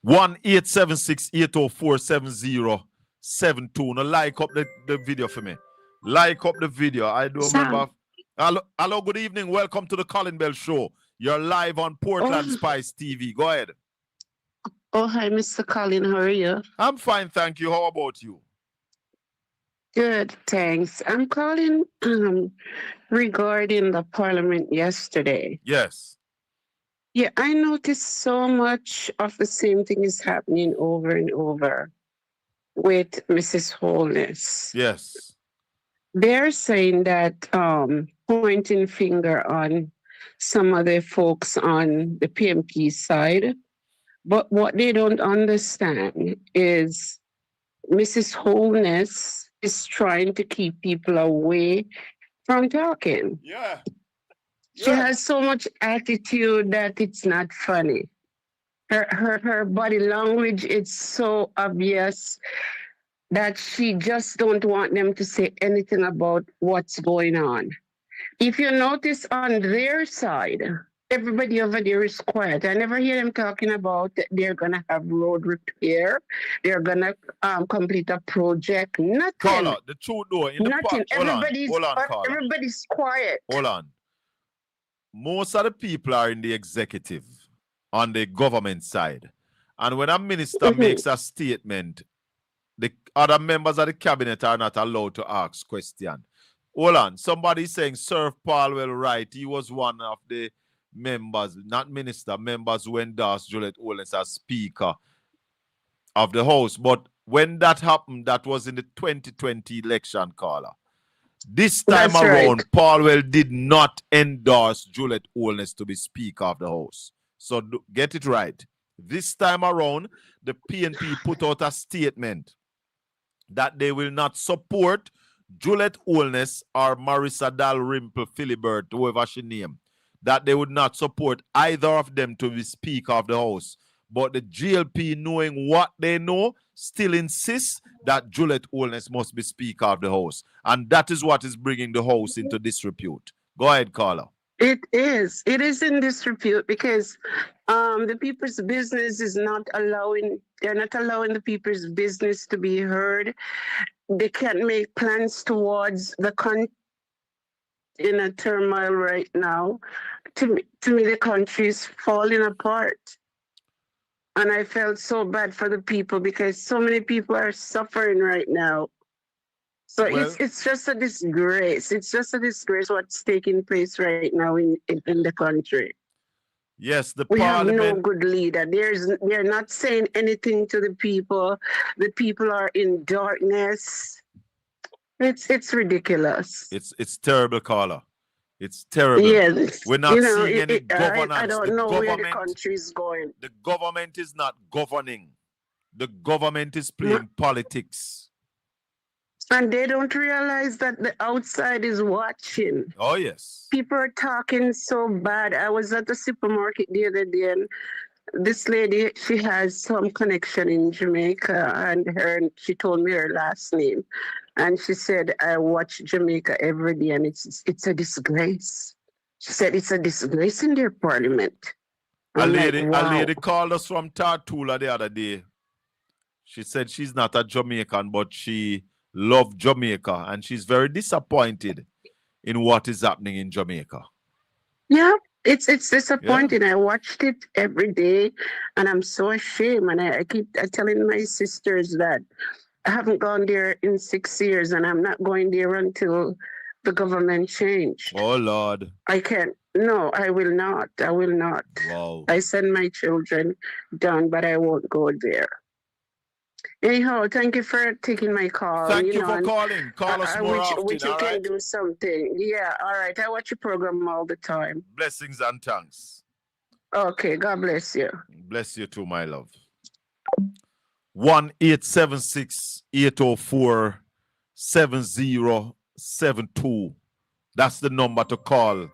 1-876-804-7072. Now like up the video for me. Like up the video. I don't Sam. remember. Hello, good evening. Welcome to the Colin Bell Show. You're live on Portland Spice TV. Go ahead. Oh, hi, Mr. Colin. How are you? I'm fine, thank you. How about you? Good, thanks. I'm calling regarding the parliament yesterday. Yes. Yeah, I noticed so much of the same thing is happening over and over with Mrs. Holness. Yes. They're saying that pointing finger on some of the folks on the PMP side, but what they don't understand is Mrs. Holness is trying to keep people away from talking. Yeah. She has so much attitude that it's not funny. Her body language, it's so obvious that she just don't want them to say anything about what's going on. If you notice on their side, everybody over there is quiet. I never hear them talking about they're gonna have road repair, they're gonna complete a project. Nothing. Caller, the truth though. In the Nothing. hold on, caller. Everybody's quiet. Hold on. Most of the people are in the executive, on the government side. And when a minister makes a statement, the other members of the cabinet are not allowed to ask questions. Hold on. Somebody saying Sir Paulwell right. He was one of the members, not minister, members who endorsed Juliet Holness as Speaker of the House. But when that happened, that was in the 2020 election, caller. This time That's around, right. Paulwell did not endorse Juliet Holness to be Speaker of the House. So get it right. This time around, the PNP put out a statement that they will not support Juliet Holness or Marissa Dalrymple Philibert, whoever she named, that they would not support either of them to be Speaker of the House. But the GLP, knowing what they know, still insists that Juliet Holness must be Speaker of the House. And that is what is bringing the House into disrepute. Go ahead, caller. It is. It is in disrepute because the people's business is not allowing, they're not allowing the people's business to be heard. They can't make plans towards the country in a turmoil right now. To me, the country is falling apart. And I felt so bad for the people because so many people are suffering right now. So it's just a disgrace. It's just a disgrace what's taking place right now in the country. Yes, the We parliament. have no good leader. They're not saying anything to the people. The people are in darkness. It's ridiculous. It's terrible, caller. It's terrible. Yes, We're not seeing any governance. I don't know where the country is going. The government is not governing. The government is playing politics. And they don't realize that the outside is watching. Oh, yes. People are talking so bad. I was at the supermarket the other day and this lady, she has some connection in Jamaica and she told me her last name. And she said, I watch Jamaica every day and it's a disgrace. She said, it's a disgrace in their parliament. A lady called us from Tartula the other day. She said she's not a Jamaican, but she loved Jamaica and she's very disappointed in what is happening in Jamaica. Yeah, it's disappointing. I watched it every day, and I'm so ashamed. And I keep telling my sisters that I haven't gone there in 6 years, and I'm not going there until the government change. Oh Lord. I can't. No, I will not. I will not. Wow. I send my children down, but I won't go there. Anyhow, thank you for taking my call. Thank you for and calling. Call us more often, which you all can right? do something. Yeah, all right. I watch your program all the time. Blessings and thanks. Okay, God bless you. Bless you too, my love. 1-876-804-7072. That's the number to call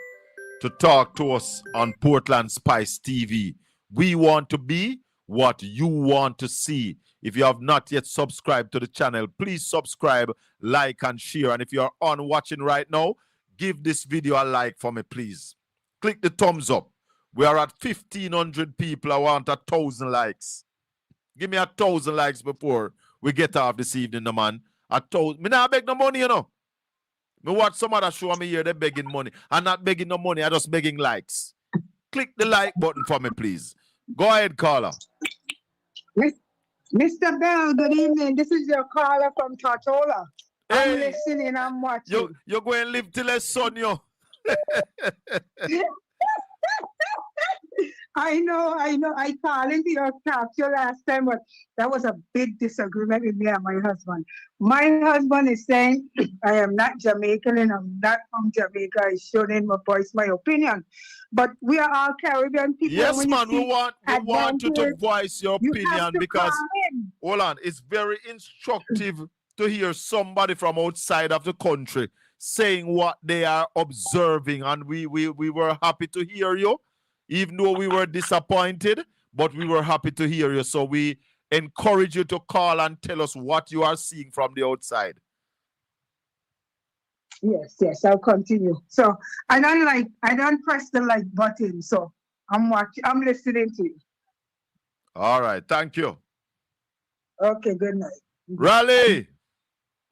to talk to us on Portland Spice TV. We want to be what you want to see. If you have not yet subscribed to the channel, please subscribe, like, and share. And if you're on watching right now, give this video a like for me, please. Click the thumbs up. We are at 1,500 people. I want 1,000 likes. Give me 1,000 likes before we get off this evening, no man. 1,000. Me not beg no money, you know. Me watch some other show me here, they begging money. I'm not begging no money, I'm just begging likes. Click the like button for me, please. Go ahead, caller. Mr. Bell, good evening. This is your caller from Tortola. I'm Hey, listening, I'm watching. you're going to live till a son, yo. I know. I called into your capture last time, but that was a big disagreement with me and my husband. My husband is saying, I am not Jamaican and I'm not from Jamaica. I shouldn't voice my opinion. But we are all Caribbean people. Yes, when man, we want you to voice your opinion because, hold on, it's very instructive to hear somebody from outside of the country saying what they are observing. And we were happy to hear you. Even though we were disappointed, but we were happy to hear you. So we encourage you to call and tell us what you are seeing from the outside. Yes, I'll continue. So I don't press the like button. So I'm listening to you. All right, thank you. Okay, good night. Raleigh.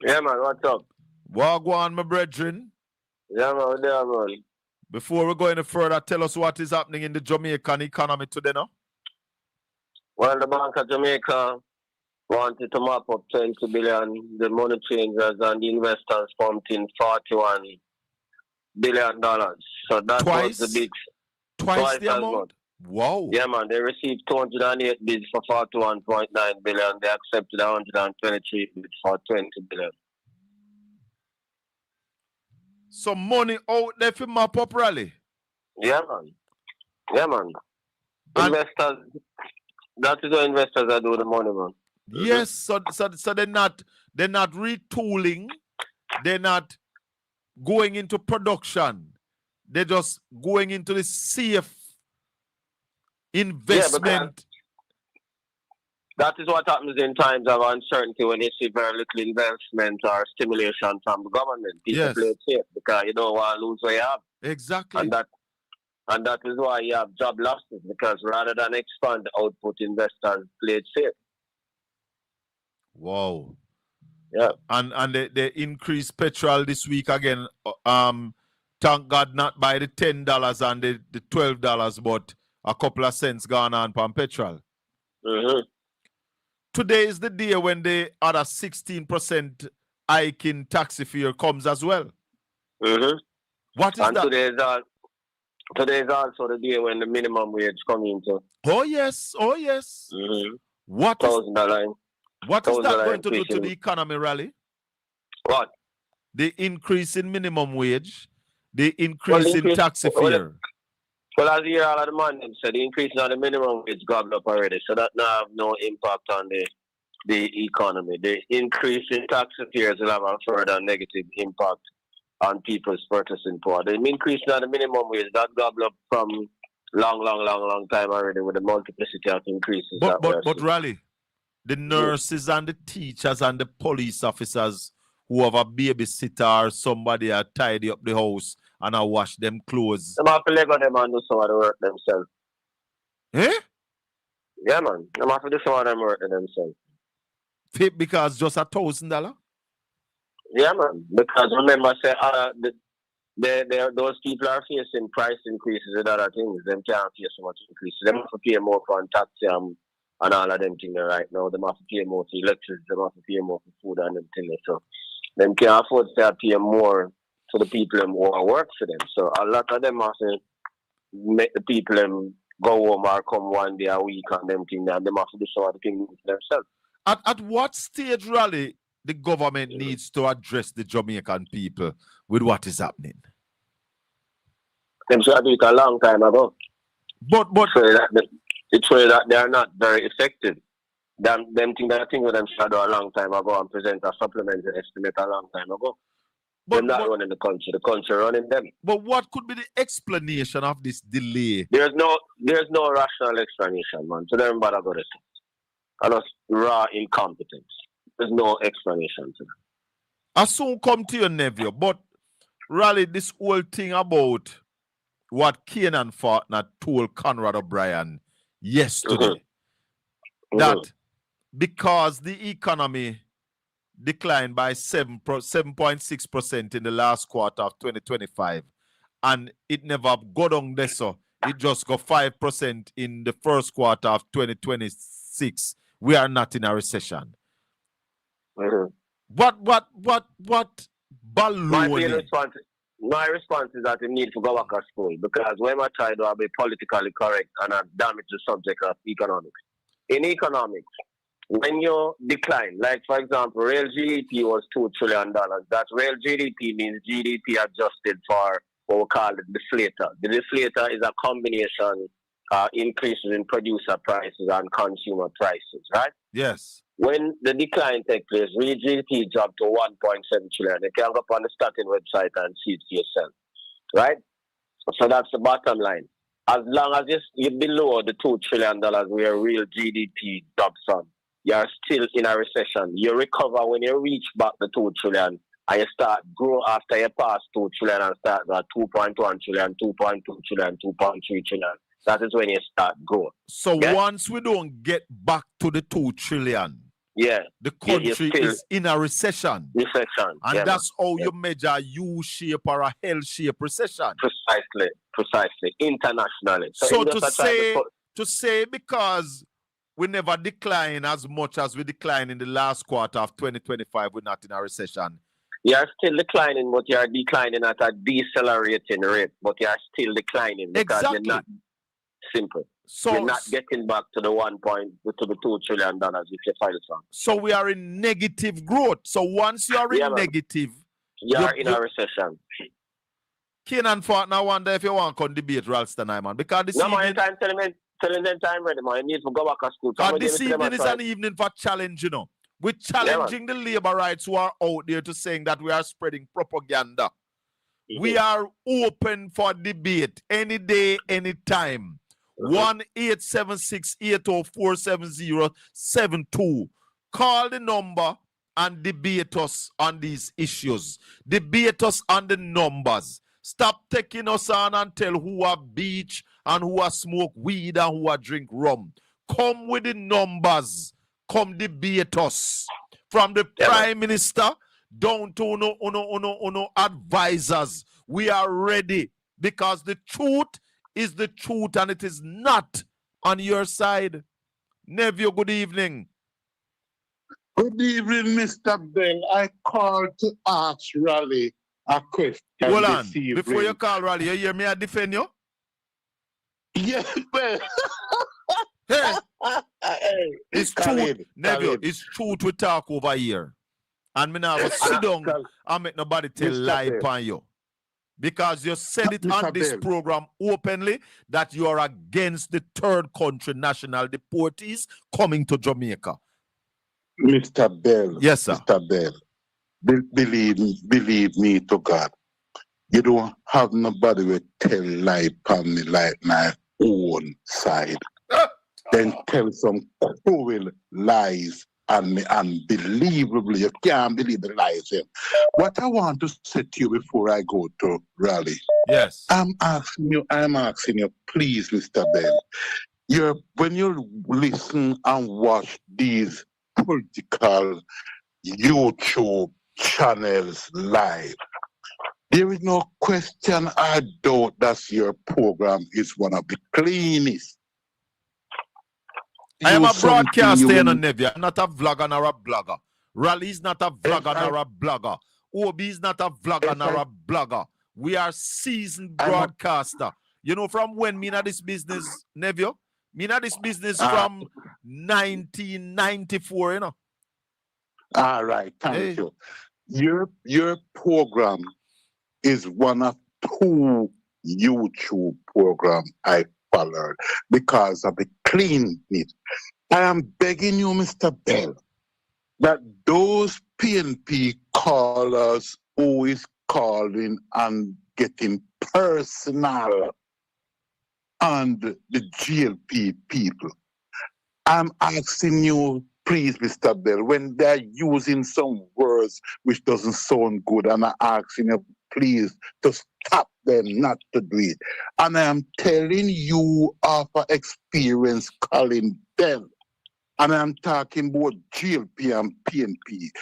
Yeah, man, what's up? Wagwan, my brethren. Yeah, man, there, man. Before we go any further, tell us what is happening in the Jamaican economy today now. Well, the Bank of Jamaica wanted to mop up 20 billion. The money changers and the investors pumped in $41 billion. So that was the big... Twice the amount? Much. Wow. Yeah, man, they received 208 bids for 41.9 billion. They accepted 123 bids for 20 billion. Some money out there for map up rally. Yeah, man. Yeah, man. Investors, that is what investors are doing the money, man. Yes, so they're not retooling, they're not going into production. They're just going into the safe investment. That is what happens in times of uncertainty when you see very little investment or stimulation from the government. People play it safe because you don't want to lose what you have. Exactly. And that is why you have job losses, because rather than expand output, investors play it safe. Wow. Yeah. And they increased petrol this week again. Thank God not by the $10 and the $12, but a couple of cents gone on per petrol. Mm-hmm. Today is the day when the other 16% hike in taxi fare comes as well. Mm-hmm. What is and that? Today is also the day when the minimum wage comes into. Oh yes. Mm-hmm. What is $1,000. What is that going to do to the economy, Rally? What? The increase in minimum wage, the increase in taxi fare. Well, as you hear all of the man said, the increase in the minimum wage got up already, so that now have no impact on the economy. The increase in taxi fares will have a further negative impact on people's purchasing power. The increase in the minimum wage that got up from long time already with the multiplicity of increases. But Rally, the nurses and the teachers and the police officers who have a babysitter or somebody are tidy up the house and I wash them clothes. Them have to leg on them and do some of the work themselves. Eh? Yeah, man. Them have to do some of them work themselves. Because just $1,000? Yeah, man. Because remember, say those people are facing price increases and other things. Them can't face so much increases. They have to pay more for taxi and all of them things right now. They have to pay more for electricity. They have to pay more for food and them things. So them can't afford to pay more to the people who work for them. So a lot of them have to make the people go home or come one day a week and them things, and them have to do some of the things themselves. At what stage, Raleigh, the government needs to address the Jamaican people with what is happening? Them should have do it a long time ago. But it's way that they are not very effective. Them things that I think with them should do a long time ago and present a supplementary estimate a long time ago. They're not running the country running them. But what could be the explanation of this delay? There's no rational explanation, man. So don't bother about it. And that's raw incompetence. There's no explanation to that. I soon come to your nephew, but Raleigh, this whole thing about what Kenan Fortner told Conrad O'Brien yesterday, that because the economy declined by 7.6% in the last quarter of 2025, and it never got on there, so it just got 5% in the first quarter of 2026. We are not in a recession. What balloon? My response is that you need to go back to school, because when I try to be politically correct and I damage the subject of economics. In economics, when you decline, like for example, real GDP was $2 trillion. That real GDP means GDP adjusted for what we call the deflator. The deflator is a combination increases in producer prices and consumer prices, right? Yes. When the decline takes place, real GDP dropped to 1.7 trillion. You can go up on the starting website and see it for yourself, right? So that's the bottom line. As long as you're below the $2 trillion where real GDP drops on, you're still in a recession. You recover when you reach back the 2 trillion and you start grow after you pass 2 trillion and start at 2.1 trillion, 2.2 trillion, 2.3 trillion. That is when you start growth. So once we don't get back to the 2 trillion, the country is in a recession. And that's how you measure a U-shape or a L-shape recession. Precisely. Internationally. So to say because we never decline as much as we decline in the last quarter of 2025, we're not in a recession. You're still declining, but you're declining at a decelerating rate, but you're still declining because you're not simple. So you're not getting back to the $2 trillion if you file some. So we are in negative growth. So once you are in negative, you're in a recession. Kenan Fortner, I wonder if you want to debate Ralston, man, because this evening, telling them time ready, man. You need to go back to school. This evening is an evening for challenge, you know. We're challenging the labor rights who are out there to saying that we are spreading propaganda. We are open for debate any day, any time. 1-876-804-7072. Call the number and debate us on these issues. Debate us on the numbers. Stop taking us on and tell who are beach and who are smoke weed and who are drink rum. Come with the numbers. Come debate us. From the Prime Minister down to uno advisors. We are ready because the truth is the truth and it is not on your side. Nephew, good evening. Good evening, Mr. Bell. I called to ask Raleigh a question. Hold on. Before you call Raleigh, you hear me I defend you? Yes, well. Hey. It's truth, Nephew. It's truth we talk over here. And me now sit down and make nobody tell lie upon you. Because you said it on this program openly that you are against the third country national deportees coming to Jamaica. Mr. Bell. Yes, sir. Mr. Bell. Believe me to God. You don't have nobody will tell lie upon me like my own side. Then tell some cruel lies on me unbelievably. You can't believe the lies. What I want to say to you before I go to Raleigh. Yes. I'm asking you, please, Mr. Bell. When you listen and watch these political YouTube channels live, There is no question or doubt that your program is one of the cleanest. I am You a something broadcaster, you and a will- Nevia. I'm not a vlogger nor a blogger. Raleigh is not a vlogger nor a blogger. Obi is not a vlogger nor a blogger. We are seasoned broadcaster. You know from when me in this business, Nevio? Me in this business from 1994, you know. All right, thank you. Your program is one of 2 YouTube programs I followed because of the cleanness. I am begging you, Mr. Bell, that those PNP callers who is calling and getting personal on the GLP people, I'm asking you, please, Mr. Bell, when they're using some words which doesn't sound good, and I'm asking you, please, to stop them not to do it. And I am telling you after experience calling them, and I'm talking about GLP and PNP.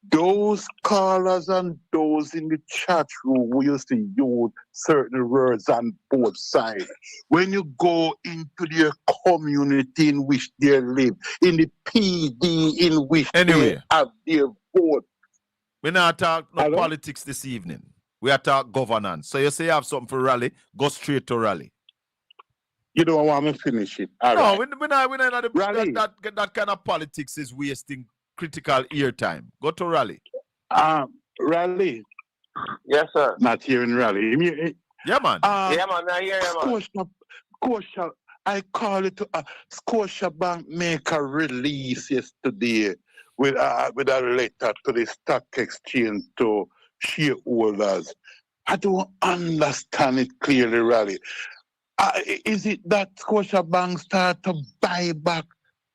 Those callers and those in the chat room who used to use certain words on both sides. When you go into their community in which they live, in the PD in which they have their vote. We not talk no politics this evening. We are talk governance. So you say you have something for Raleigh, go straight to Raleigh. You don't want me to finish it. No, we're not that kind of politics is wasting critical ear time. Go to Raleigh. Raleigh. Yes, sir. Not here in Raleigh. Yeah, man. Yeah, man. I hear you, man. Scotia, I call it Scotia Bank make a release yesterday with a letter to the stock exchange to shareholders. I don't understand it clearly, Raleigh. Is it that Scotia Bank start to buy back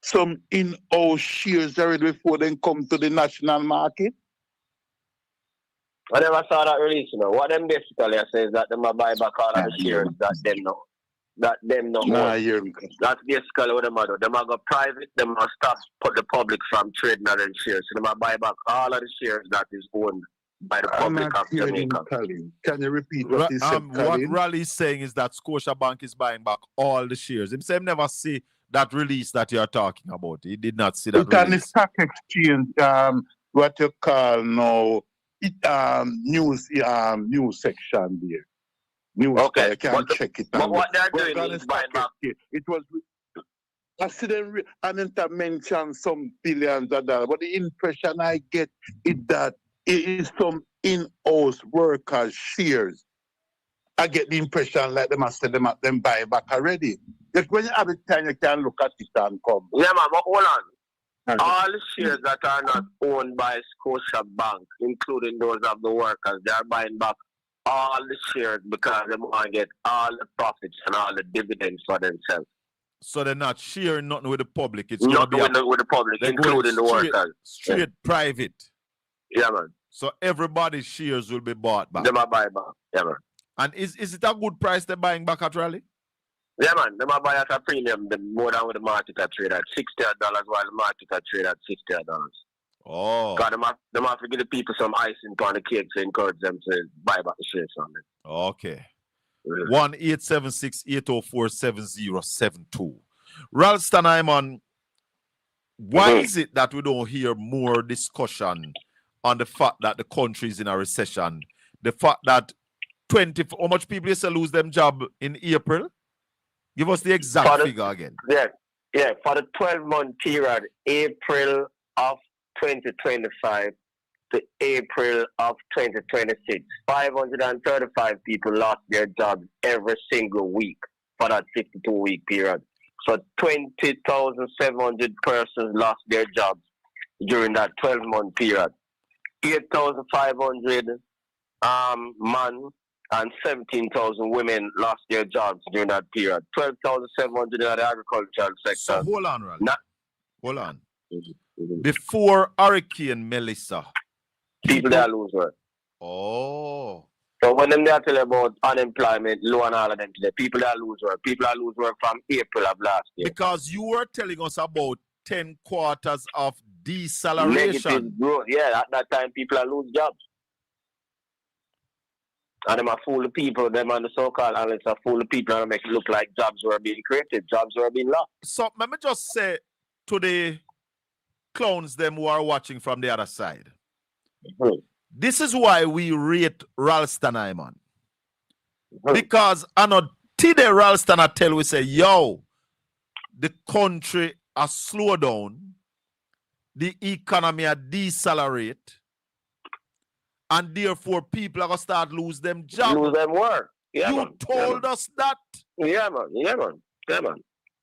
some in-house shares already before they come to the national market? I never saw that release, you know. What them basically say is that them a buy back all of the shares that them know. That them know. That's basically what them a do. Them a go private, them a stop put the public from trading on them shares. So them a buy back all of the shares that is owned by the public of Jamaica. Can you repeat what he said, What Raleigh is saying is that Scotia Bank is buying back all the shares. Him say him never see that release that you're talking about. He did not see that Can the release. stock exchange, what you call now, news section there. News, okay. you can check it. But what they're doing is buying back. It was, I see them, I didn't mention some billions of dollars, but the impression I get is that it is some in-house workers' shares. I get the impression like they must say them buy back already. Just when you have the time, you can look at it and come. Yeah, man, but hold on. All the shares that are not owned by Scotia Bank, including those of the workers, they are buying back all the shares because they want to get all the profits and all the dividends for themselves. So they're not sharing nothing with the public. It's not with the public, including the workers. Straight private. Yeah, man. So everybody's shares will be bought back. They might buy back. Yeah, man. And is it a good price they're buying back at Raleigh? Yeah, man. They might buy at a premium more than with the market at trade at $60 while the market at trade at $60. Oh. God, they might give the people some icing on the cake to encourage them to buy back the shares on it. Okay. 1-876-804-7072. Ralston Hyman, why is it that we don't hear more discussion on the fact that the country is in a recession? The fact that how much people used to lose them job in April? Give us the exact figure again. Yeah, for the 12-month period, April of 2025 to April of 2026, 535 people lost their jobs every single week for that 52-week period. So 20,700 persons lost their jobs during that 12-month period. 8,500 men and 17,000 women lost their jobs during that period. 12,700 in the agricultural sector. So hold on, Raleigh. Hold on. Before Hurricane Melissa, people that lose work. Oh. So when they tell about unemployment, low and all of them, people that lose work from April of last year. Because you were telling us about 10 quarters of deceleration. Negative growth. Yeah, at that time people are lose jobs. And them are fool the people, them and the so-called analysts are fool the people and make it look like jobs were being created, jobs were being lost. So let me just say to the clowns them who are watching from the other side. This is why we rate Ralston Hyman. Because I know today Ralston I tell we say, yo, the country has slowed down, the economy a decelerate, and therefore people are gonna start lose them jobs. Lose them work. Yeah, you man. told us that. Yeah, man. Yeah, man. Yeah, man.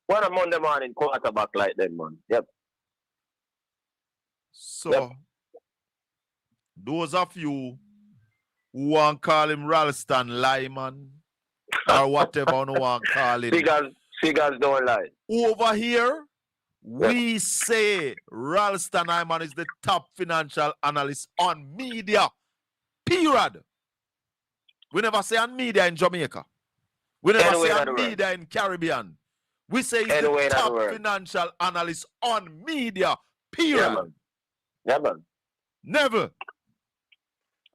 What a Monday morning quarterback like them, man. Yep. So those of you who want to call him Ralston Lyman or whatever you want to call him. Figures don't lie. Over here, we say Ralston Hyman is the top financial analyst on media. Period. We never say on media in Jamaica. We never say on media in Caribbean. We say he's the top financial analyst on media. Period. Yeah, man. Yeah, man. Never.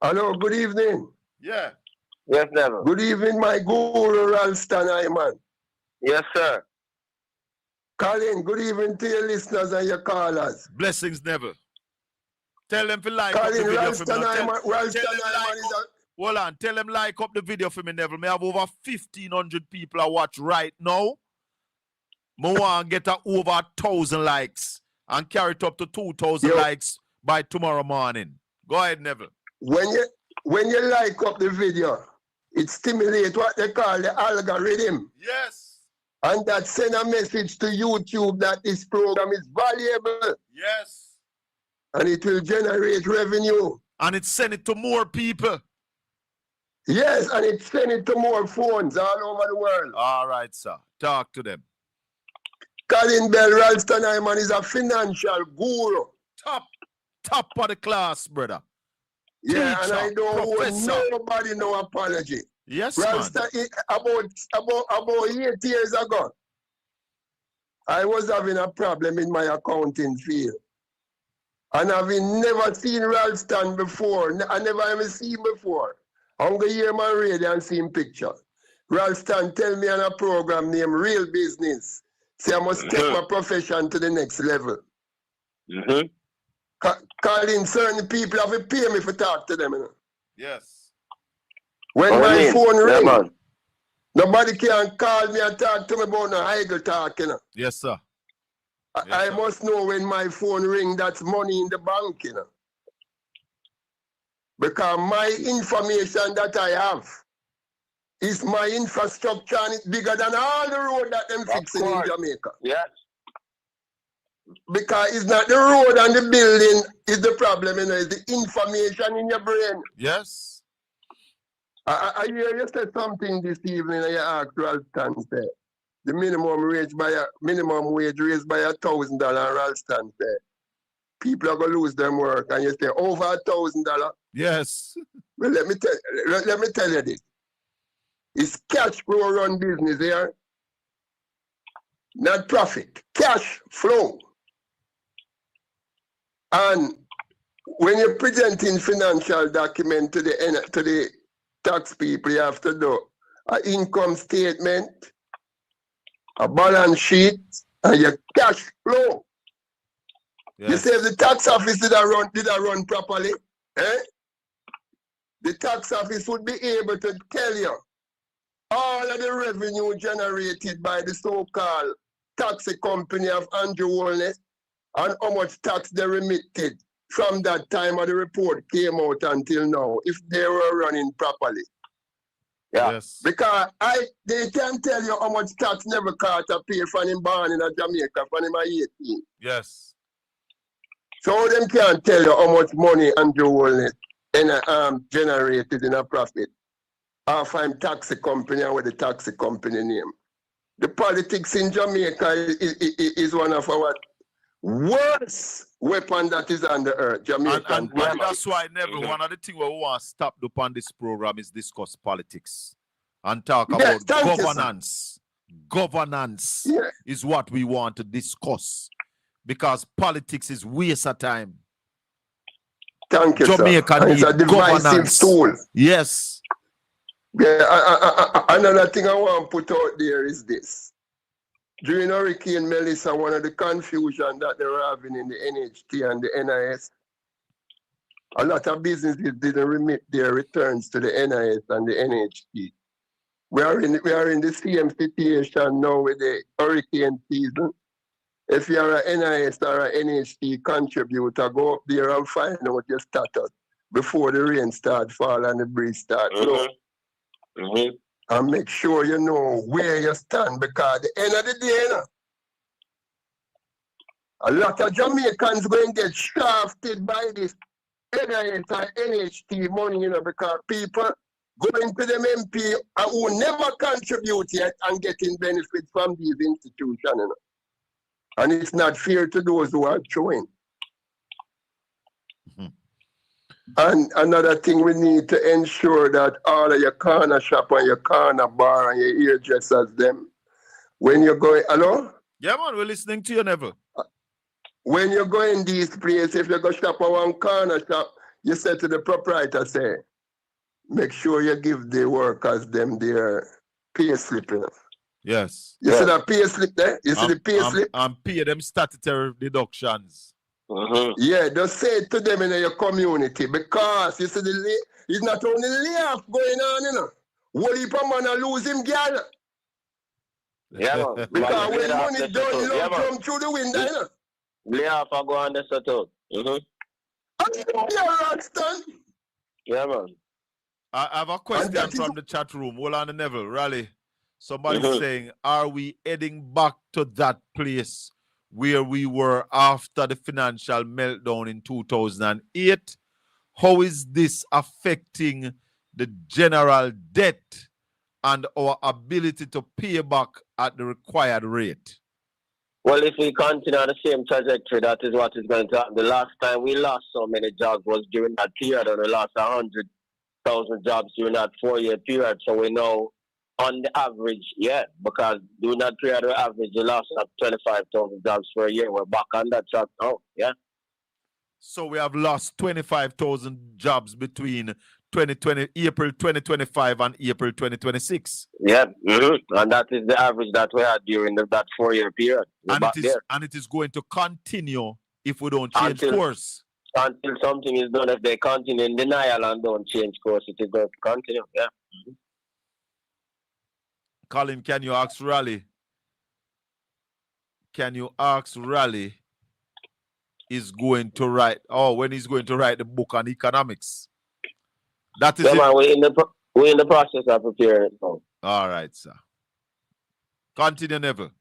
Hello, good evening. Yeah. Yes, never. Good evening, my guru, Ralston Hyman. Yes, sir. Colin, good evening to your listeners and your callers. Blessings, never. Tell them to like Colin, up the video Ralston for me. Hold on, tell them like up the video for me, Neville. Me have over 1,500 people I watch right now. I want to get over 1,000 likes and carry it up to 2,000 likes by tomorrow morning. Go ahead, Neville. When you like up the video, it stimulates what they call the algorithm. Yes. And that send a message to YouTube that this program is valuable. Yes. And it will generate revenue. And it send it to more people. Yes, and it send it to more phones all over the world. All right, sir. Talk to them. Colin Bell Ralston Hyman is a financial guru. Top of the class, brother. Yeah, Teacher, and I don't professor. owe nobody no apology. Yes, Ralston, about 8 years ago, I was having a problem in my accounting field. And having never seen Ralston before, I never even seen before. I'm going to hear my radio and see him picture. Ralston tell me on a program named Real Business. Say I must take my profession to the next level. Calling certain people have to pay me for talk to them. You know? Yes. When my phone rings, nobody can call me and talk to me about no idle talk. You know? Yes, sir. I must know when my phone rings, that's money in the bank. You know? Because my information that I have is my infrastructure and it's bigger than all the road that them fixing in Jamaica. Yes. Because it's not the road and the building is the problem, you know, it's the information in your brain. Yes. I hear you said something this evening and you asked Ralston said the minimum wage raised by $1,000 Ralston said. People are gonna lose their work and you say over $1,000. Yes. Well, let me tell you this. It's cash flow run business here. Not profit. Cash flow. And when you're presenting financial document to the tax people, you have to do an income statement, a balance sheet, and your cash flow. Yes. You say if the tax office did I run properly, the tax office would be able to tell you all of the revenue generated by the so-called taxi company of Andrew Wellness and how much tax they remitted from that time of the report came out until now, if they were running properly. Yeah. Yes. Because they can tell you how much tax never Carter pay from him born in Jamaica from him 18. Yes. So them can't tell you how much money Andrew Wellness generated in a profit. Or from taxi company and with the taxi company name. The politics in Jamaica is one of our worst weapon that is on the earth. Jamaican and that's why one of the things we want to stop upon this program is discuss politics and talk about governance. Governance is what we want to discuss because politics is waste of time. Thank you, Jamaica sir. It's a divisive governance. tool. Yes. Yeah, another thing I want to put out there is this. During Hurricane Melissa, one of the confusion that they were having in the NHT and the NIS, a lot of businesses didn't remit their returns to the NIS and the NHT. We are in the same situation now with the hurricane season. If you are an NIS or an NHT contributor, go up there and find out your status before the rain start fall and the breeze start blow. And make sure you know where you stand, because at the end of the day, you know, a lot of Jamaicans going to get shafted by this NIS and NHT money, you know, because people going to them MP who never contribute yet and getting benefits from these institutions, you know. And it's not fair to those who are showing. And another thing, we need to ensure that all of your corner shop and your corner bar and your hairdressers, them, when you're going, hello? Yeah, man, we're listening to you, Neville. When you go in these places, if you go shop at one corner shop, you say to the proprietor, say, make sure you give the workers them their pay slip. You know? Yes. You see that pay slip there? You see the pay slip? And pay them statutory deductions. Yeah, just say it to them in your community, because you see it's not only layoff going on, you know. What if a man lose him girl? Yeah, man. Because when money don't come through the window, you know. Layoff I go on the set out. Yeah, man. I have a question from the chat room. Hold on, Neville. Raleigh. Somebody's saying, are we heading back to that place where we were after the financial meltdown in 2008? How is this affecting the general debt and our ability to pay back at the required rate? Well, if we continue on the same trajectory, that is what is going to happen. The last time we lost so many jobs was during that period, and we lost 100,000 jobs during that 4-year period. So we know on the average, yeah, because during that period, we average, we lost 25,000 jobs per year. We're back on that track now, yeah. So we have lost 25,000 jobs between April 2025 and April 2026. Yeah, and that is the average that we had during that 4-year period. And it is going to continue if we don't change course. Until something is done. If they continue in denial and don't change course, it is going to continue, yeah. Colin, can you ask Raleigh? Can you ask Raleigh is going to write, when he's going to write the book on economics? That is man, we're in the process of preparing it now. All right, sir. Continue, Neville.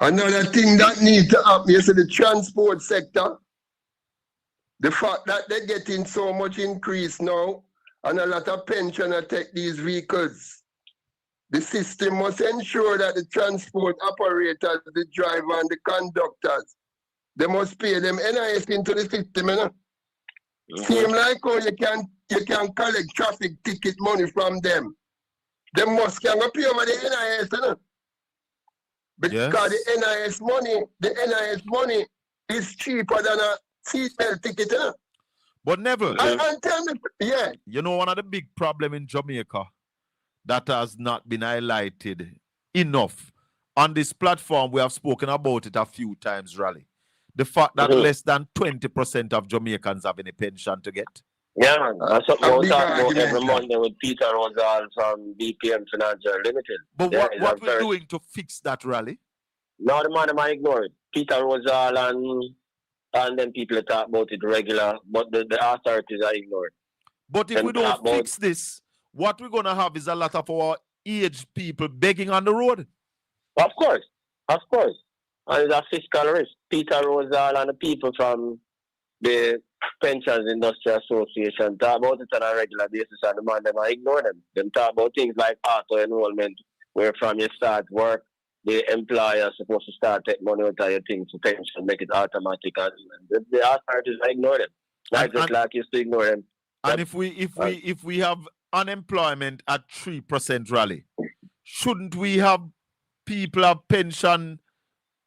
Another thing that needs to happen is the transport sector. The fact that they're getting so much increase now, and a lot of pensioners take these vehicles. The system must ensure that the transport operators, the driver, and the conductors, they must pay them NIS into the system, you know? Same like how you can collect traffic ticket money from them. They must can go pay over the NIS, you know? Because the NIS money is cheaper than a seatbelt ticket, you know? But Neville, and tell me, yeah. You know, one of the big problems in Jamaica that has not been highlighted enough. On this platform, we have spoken about it a few times, Raleigh. The fact that less than 20% of Jamaicans have any pension to get. Yeah, man. That's something we talk about every Monday with Peter Rosal from BPM Financial Limited. But what we're doing to fix that, Raleigh? No, the man ignore it. Peter Rosal and then people talk about it regular, but the authorities are ignored. But if we don't fix this, what we're going to have is a lot of our aged people begging on the road. Of course. And it's a fiscal risk. Peter Rosal and the people from the Pensions Industry Association talk about it on a regular basis, and the man, them ignore them. Them talk about things like auto enrollment, where from you start work, the employer is supposed to start taking money out of your things to pension, make it automatic, and the authorities ignore them. Like used to ignore them. And if we have unemployment at 3%, Raleigh, shouldn't we have people have pension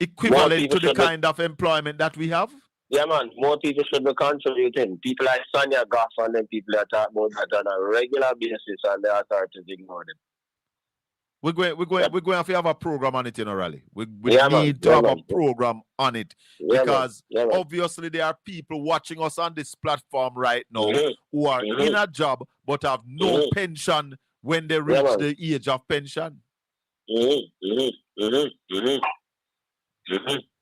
equivalent to the kind of employment that we have? Yeah, man. More people should be contributing. People like Sonia Goff and them people that talk about that on a regular basis, and the authorities ignore them. We're going to have to have a program on it, Raleigh. We Yeah, man. need to Yeah, have a man. program on it Yeah, man. because Yeah, man. obviously there are people watching us on this platform right now Mhm. who are Mhm. in a job but have no Mhm. pension when they Yeah, reach man. the age of pension.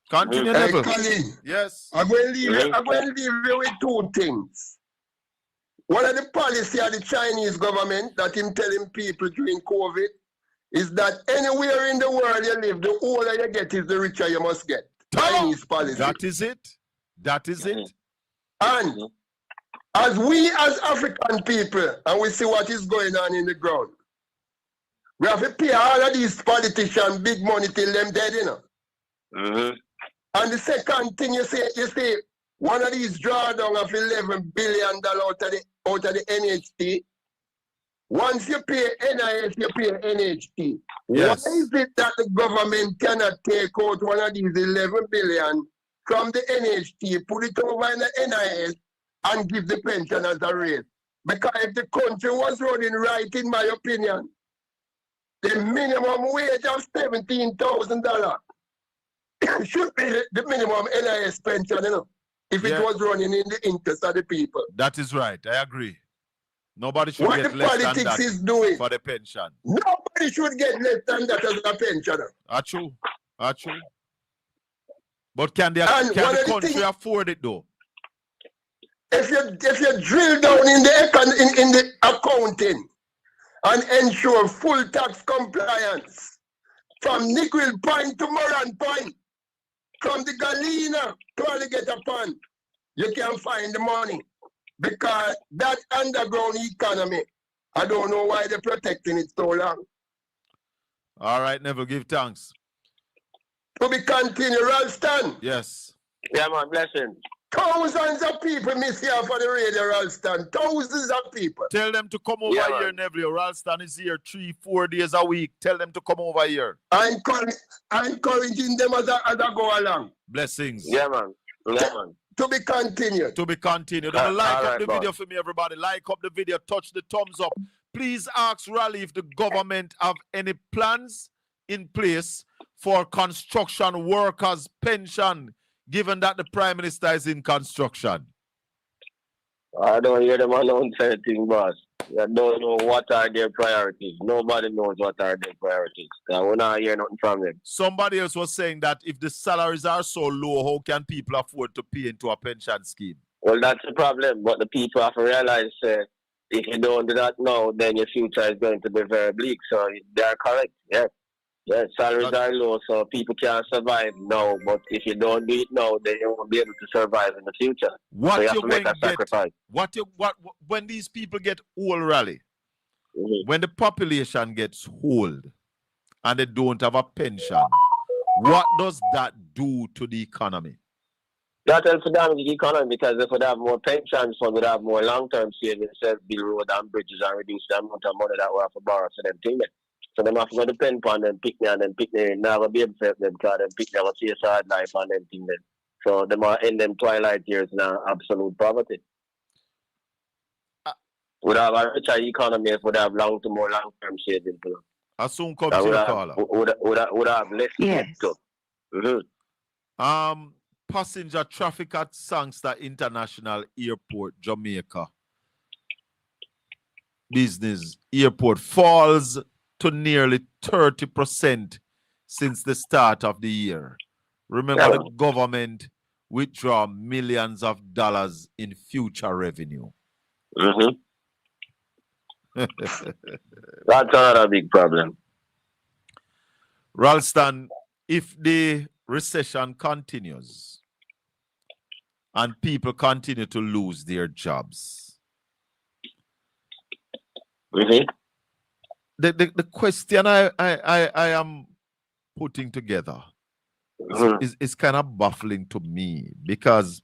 Continue, Hey, Neville. Colin, Yes. I'm going to leave you with two things. One of the policy of the Chinese government that him telling people during COVID is that anywhere in the world you live, the older you get is the richer you must get. Chinese policy. That is it. That is it. And as we as African people, and we see what is going on in the ground, we have to pay all of these politicians big money till them dead, you know. And the second thing you see, one of these drawdown of $11 billion out of the NHT. Once you pay NIS, you pay NHT. Yes. Why is it that the government cannot take out one of these 11 billion from the NHT, put it over in the NIS, and give the pensioners a raise? Because if the country was running right, in my opinion, the minimum wage of $17,000 should be the minimum NIS pension, you know, if it was running in the interest of the people. That is right. I agree. Nobody should What get the less than politics that is doing, for the pension. nobody should get less than that as a pensioner. True. True. But can the country afford it though? If you drill down in the accounting and ensure full tax compliance from Nickel Point to Moran Point, from the Galena to Alligator Pond, you can find the money. Because that underground economy, I don't know why they're protecting it so long. All right, Neville, give thanks. To be continued, Ralston. Yes. Yeah, man, blessing. Thousands of people miss here for the radio, Ralston. Thousands of people. Tell them to come over here, Neville. Ralston is here 3-4 days a week. Tell them to come over here. I'm encouraging them as I go along. Blessings. Yeah, man. Yeah, man. To be continued. To be continued. Like up the video for me, everybody. Like up the video. Touch the thumbs up. Please ask Raleigh if the government have any plans in place for construction workers' pension, given that the Prime Minister is in construction. I don't hear them announce anything, boss. I don't know what are their priorities. Nobody knows what are their priorities. We're not hearing nothing from them. Somebody else was saying that if the salaries are so low, how can people afford to pay into a pension scheme? Well, that's the problem. But the people have to realize if you don't do that now, then your future is going to be very bleak. So they are correct. Yeah. Yeah, salaries are low, so people can't survive now. But if you don't do it now, then you won't be able to survive in the future. What so you you have to make a sacrifice. When these people get old, Raleigh, when the population gets old and they don't have a pension, what does that do to the economy? That helps damage the economy because if we have more pensions, we would have more long-term savings, build roads and bridges and reduce the amount of money that we have to borrow for them things. So they have to go depend upon them, pick me and then pick me. Now will be able to help them because them pick them chase hard life and them thing then. So they are in them twilight years now, absolute poverty. Would have a richer economy if we have more long-term savings. As soon comes your caller. Would have less debt too. Passenger traffic at Sangster International Airport, Jamaica Business Airport falls to nearly 30% since the start of the year. Remember, the government withdraw millions of dollars in future revenue. That's another big problem. Ralston, if the recession continues and people continue to lose their jobs, the question I am putting together is kind of baffling to me, because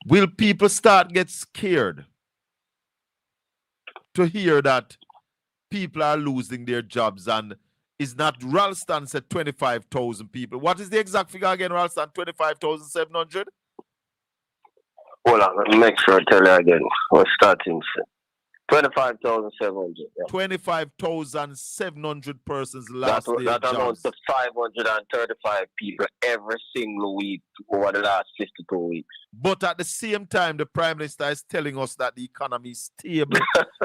will people start get scared to hear that people are losing their jobs? And is not Ralston said 25,000 people? What is the exact figure again, Ralston? 25,700? Hold on, let me make sure I tell you again. We're starting 25,700. Yeah. 25,700 persons lost their That amounts jobs. to 535 people every single week over the last 52 weeks. But at the same time, the Prime Minister is telling us that the economy is stable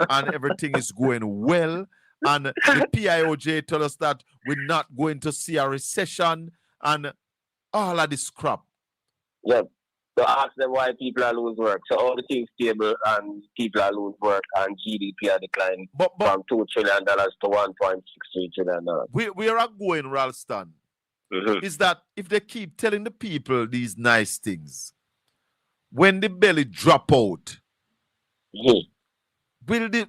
and everything is going well. And the PIOJ tell us that we're not going to see a recession and all of this crap. Yep. So ask them why people are losing work. So all the things stable and people are losing work and GDP are declining from $2 trillion to $1.63 trillion. Where I'm going, Ralston, is that if they keep telling the people these nice things, when the belly drop out,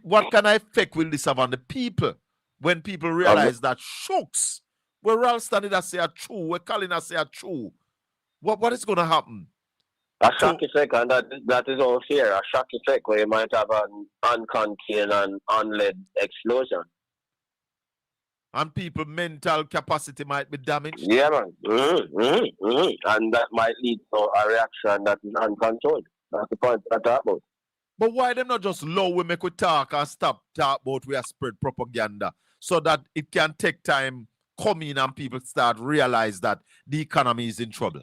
what kind of effect will this have on the people when people realize that shucks, where Ralston did I say a true, where Colin I say a true, what is going to happen? A shock effect, and that is all fear. A shock effect where you might have an uncontained and unled explosion. And people's mental capacity might be damaged. Yeah, man. And that might lead to a reaction that is uncontrolled. That's the point I talk about. But why them not just low we make we talk and stop talk about we are spread propaganda so that it can take time come in and people start realize that the economy is in trouble?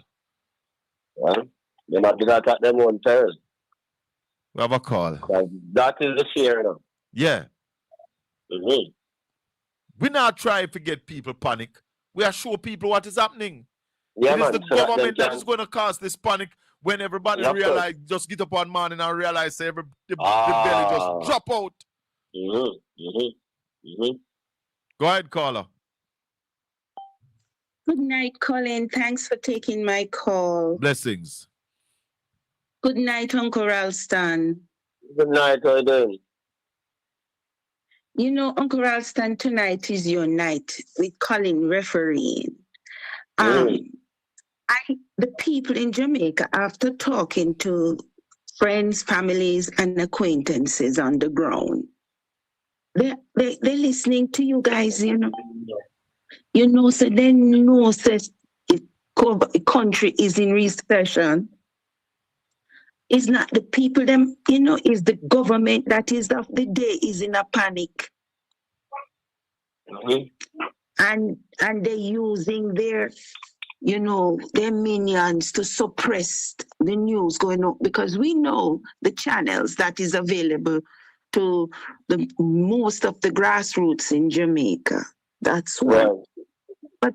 Well, they're not going to attack them on peril. We have a call. That is the fear now. Yeah. We not trying to get people panic. We are show people what is happening. Yeah, it is man, the so government that is going to cause this panic when everybody realize, just get up one morning and realize the belly just drop out. Go ahead, caller. Good night, Colin. Thanks for taking my call. Blessings. Good night, Uncle Ralston. Good night, how you doing? You know, Uncle Ralston, tonight is your night with Colin refereeing. The people in Jamaica, after talking to friends, families, and acquaintances on the ground, they're listening to you guys, you know. You know, so they know that the country is in recession. It's not the people, them, you know, it's the government that is of the day is in a panic. And they're using their, you know, their minions to suppress the news going on, because we know the channels that is available to the most of the grassroots in Jamaica. That's why. But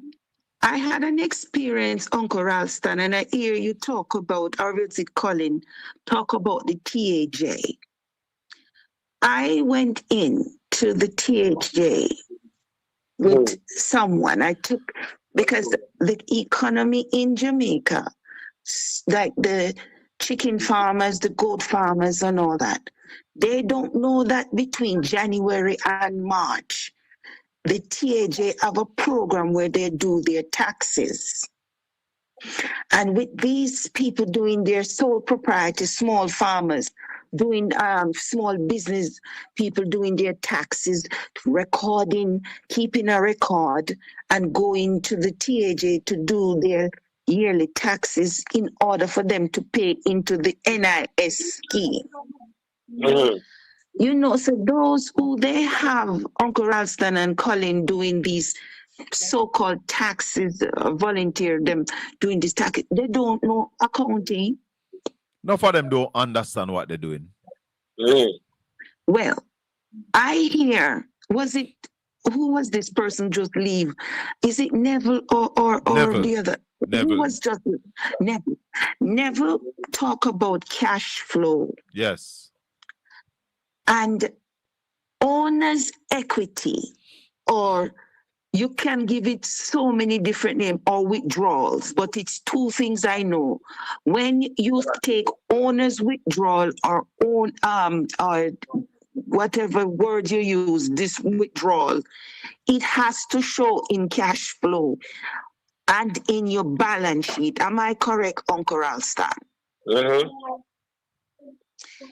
I had an experience, Uncle Ralston, and I hear you talk about, or is it Colin, talk about the TAJ. I went in to the TAJ with someone. Because the economy in Jamaica, like the chicken farmers, the goat farmers and all that, they don't know that between January and March, the TAJ have a program where they do their taxes. And with these people doing their sole proprietor, small farmers, doing small business people doing their taxes, recording, keeping a record, and going to the TAJ to do their yearly taxes in order for them to pay into the NIS scheme. You know, so those who they have Uncle Ralston and Colin doing these so-called taxes, volunteer them doing this tax, they don't know accounting. Enough of them don't understand what they're doing. Well, I hear, who was this person just leave? Is it Neville or Neville. The other? Neville. Who was just Neville? Neville talk about cash flow. Yes. And owner's equity, or you can give it so many different names, or withdrawals, but it's two things I know. When you take owner's withdrawal or own or whatever word you use, this withdrawal, it has to show in cash flow and in your balance sheet. Am I correct, Uncle Ralston?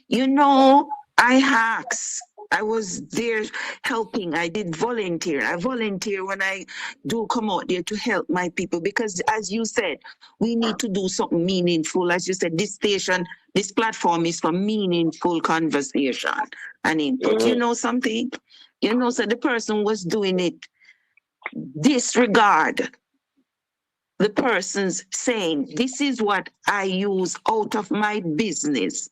You know, I asked I was there helping. I did volunteer. I volunteer when I do come out there to help my people because, as you said, we need to do something meaningful. As you said, this station, this platform is for meaningful conversation and input. You know something? You know, so the person was doing it. Disregard the person's saying, this is what I use out of my business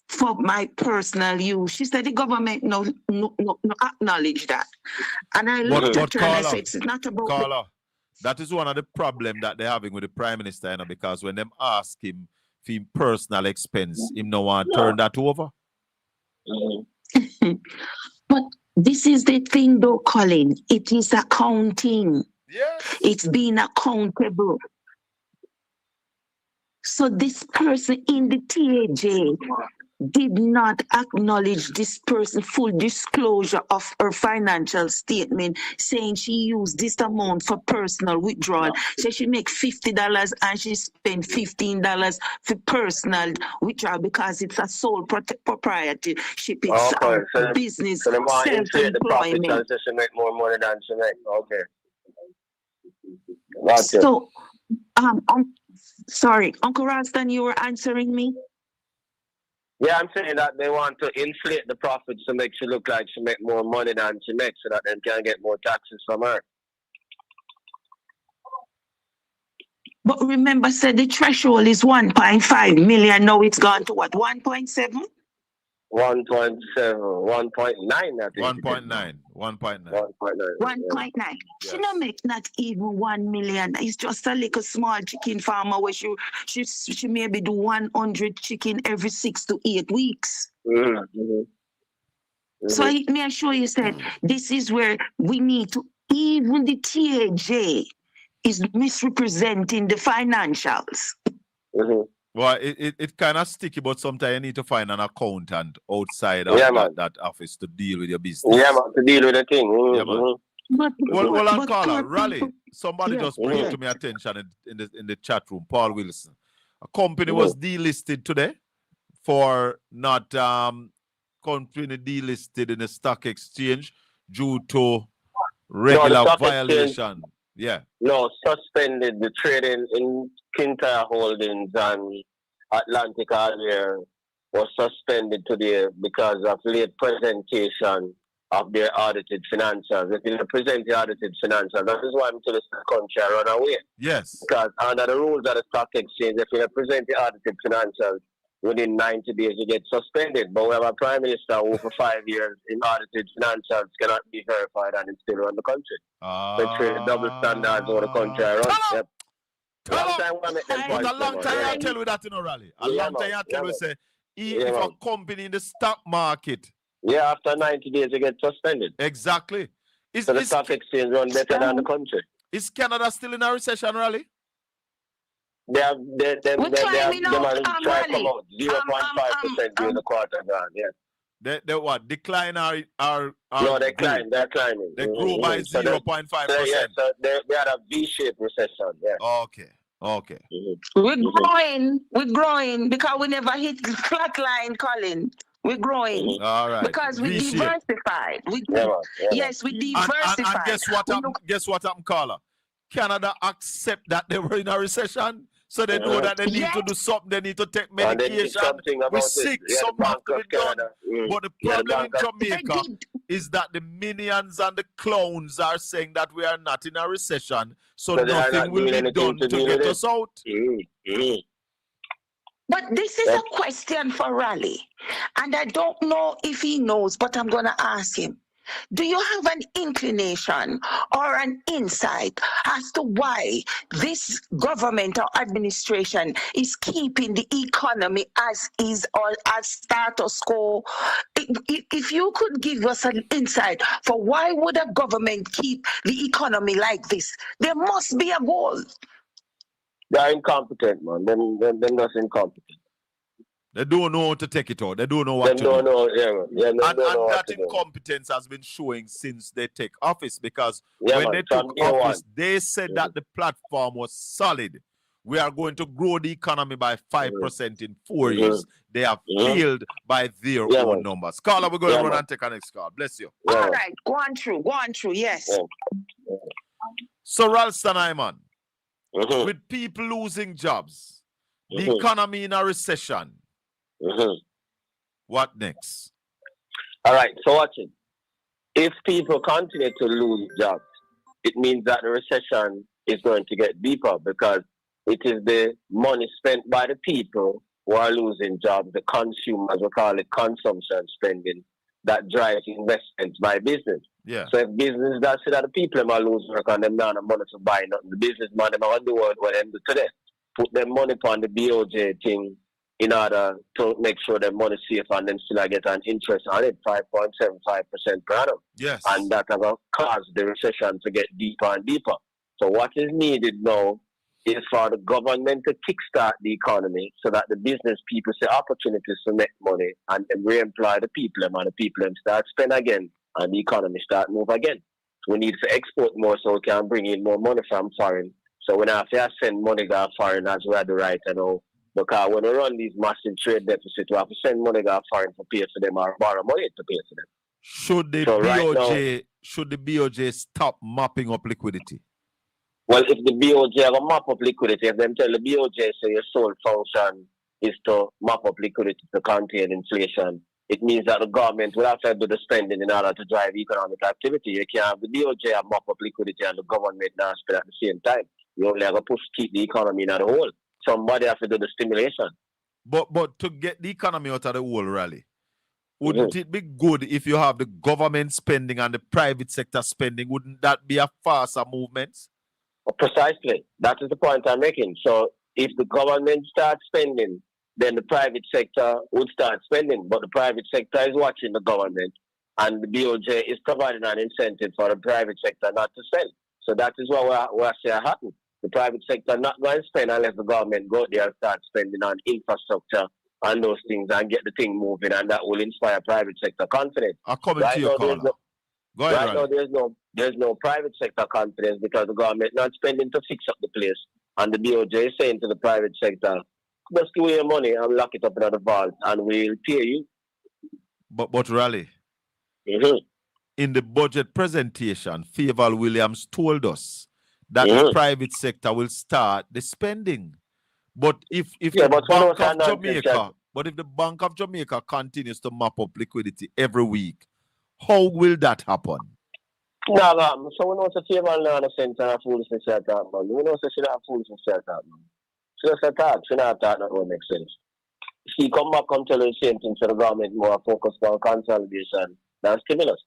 for my personal use. She said the government no acknowledge that. And I looked at her and I said, it's not about Carla, that is one of the problems that they're having with the Prime Minister, you know, because when them ask him for personal expense, him no want to turn that over. But this is the thing though, Colin. It is accounting. Yes. It's being accountable. So this person in the TAJ did not acknowledge this person full disclosure of her financial statement, saying she used this amount for personal withdrawal. So she make $50 and she spent $15 for personal withdrawal because it's a sole proprietorship. It's a business, So they want to inflate the profit and self-employment. say she make more money than she make. Okay. Gotcha. So, sorry, Uncle Ralston, you were answering me? Yeah, I'm saying that they want to inflate the profits to make she look like she make more money than she makes so that they can get more taxes from her. But remember, said the threshold is 1.5 million. Now it's gone to what, 1.7? 1.7, 1.9, I think. 1.9. 1.9. 1.9. She don't make not even 1 million. It's just a little small chicken farmer where she maybe do 100 chicken every 6 to 8 weeks. So may I show you said this is where we need to, even the TAJ is misrepresenting the financials. Well, it kind of sticky, but sometimes you need to find an accountant outside of that office to deal with your business. Yeah, man, to deal with the thing. Yeah, man. Well, Carla, Raleigh, somebody just bring it to my attention in the chat room, Paul Wilson. A company was delisted today for not company delisted in the stock exchange due to regular violation. Yeah. No, suspended the trading in Kintyre Holdings and Atlantic Hardware was suspended today because of late presentation of their audited financials. If you don't present the audited financials, that is why I'm to the country run away. Yes. Because under the rules of the stock exchange, if you don't present the audited financials within 90 days, you get suspended. But we have a prime minister who for 5 years in audited financials cannot be verified and still run the country. So trade double standards over the country run. Yep. But a long time I tell you that in a rally. A long time I tell you say, if a company in the stock market. Yeah, after 90 days you get suspended. Exactly. So the stock exchange run better than the country. Is Canada still in a recession, Rally? They have try to come out 0.5% during the quarter gone, yeah. They what? Decline are no, they climb. They're climbing. They grew by 0.5%. Yeah, so they had a V-shaped recession. Yeah. Okay. We're growing because we never hit the flat line, Colin. We're growing. All right. Because we diversified. Yes, we diversified. And guess what happened, Carla? Canada accept that they were in a recession. So they know that they need to do something. They need to take medication. We're sick. Something have to be done. But the problem in Jamaica is that the minions and the clowns are saying that we are not in a recession. So nothing will be done to get us out. But this is a question for Raleigh. And I don't know if he knows, but I'm going to ask him. Do you have an inclination or an insight as to why this government or administration is keeping the economy as is or as status quo? If you could give us an insight for why would a government keep the economy like this, there must be a goal. They're incompetent, man. They're just incompetent. They don't know how to take it out. They don't know what to do. And that incompetence has been showing since they take office because when they took office, they said that the platform was solid. we are going to grow the economy by 5% in 4 years. They have failed by their own numbers. Caller, we're going to run and take our next call. Bless you. All right, go on through, yes. So, Ralston Iman, with people losing jobs, the economy in a recession, what next? All right, so watch it. If people continue to lose jobs, it means that the recession is going to get deeper because it is the money spent by the people who are losing jobs, the consumers, we call it consumption spending, that drives investments by business. Yeah. So if business that say that the people are losing work and them not have money to buy nothing, the businessman them are going to do what them do today. Put their money upon the BOJ thing in order to make sure their money safe and then still get an interest on it, 5.75% per annum. Yes. And that will cause the recession to get deeper and deeper. So what is needed now is for the government to kickstart the economy so that the business people see opportunities to make money and then re-employ the people and the people start spend again and the economy start move again. So we need to export more so we can bring in more money from foreign. So we don't have to send money to foreign as we have the right to know. Because when we run these massive trade deficits, we have to send money to foreign to pay for them or borrow money to pay for them. Should the BOJ stop mopping up liquidity? Well, if the BOJ are mop up liquidity, if them tell the BOJ say your sole function is to mop up liquidity to contain inflation, it means that the government will have to do the spending in order to drive economic activity. You can't have the BOJ have mop up liquidity and the government not spend at the same time. You only have to push keep the economy in the hole. Somebody has to do the stimulation. But to get the economy out of the hole, Rally, wouldn't it be good if you have the government spending and the private sector spending? Wouldn't that be a faster movement? Precisely. That is the point I'm making. So if the government starts spending, then the private sector would start spending. But the private sector is watching the government and the BOJ is providing an incentive for the private sector not to spend. So that is what we're saying happen. The private sector not going to spend unless the government go there and start spending on infrastructure and those things and get the thing moving, and that will inspire private sector confidence. I'll come to your caller. Go ahead, right now, there's no private sector confidence because the government not spending to fix up the place, and the BOJ is saying to the private sector, just give me your money and lock it up in the vault, and we'll pay you. But Rally, in the budget presentation, Faval Williams told us that the private sector will start the spending. But if the Bank of Jamaica continues to mop up liquidity every week, how will that happen? No, so we know it's a Faval not a sense and a foolishness like that, man. We know it's a foolishness like that, man. She just attack, she not attack, that won't make sense. She come back and tell the same thing to the government, more focused on consolidation than stimulus.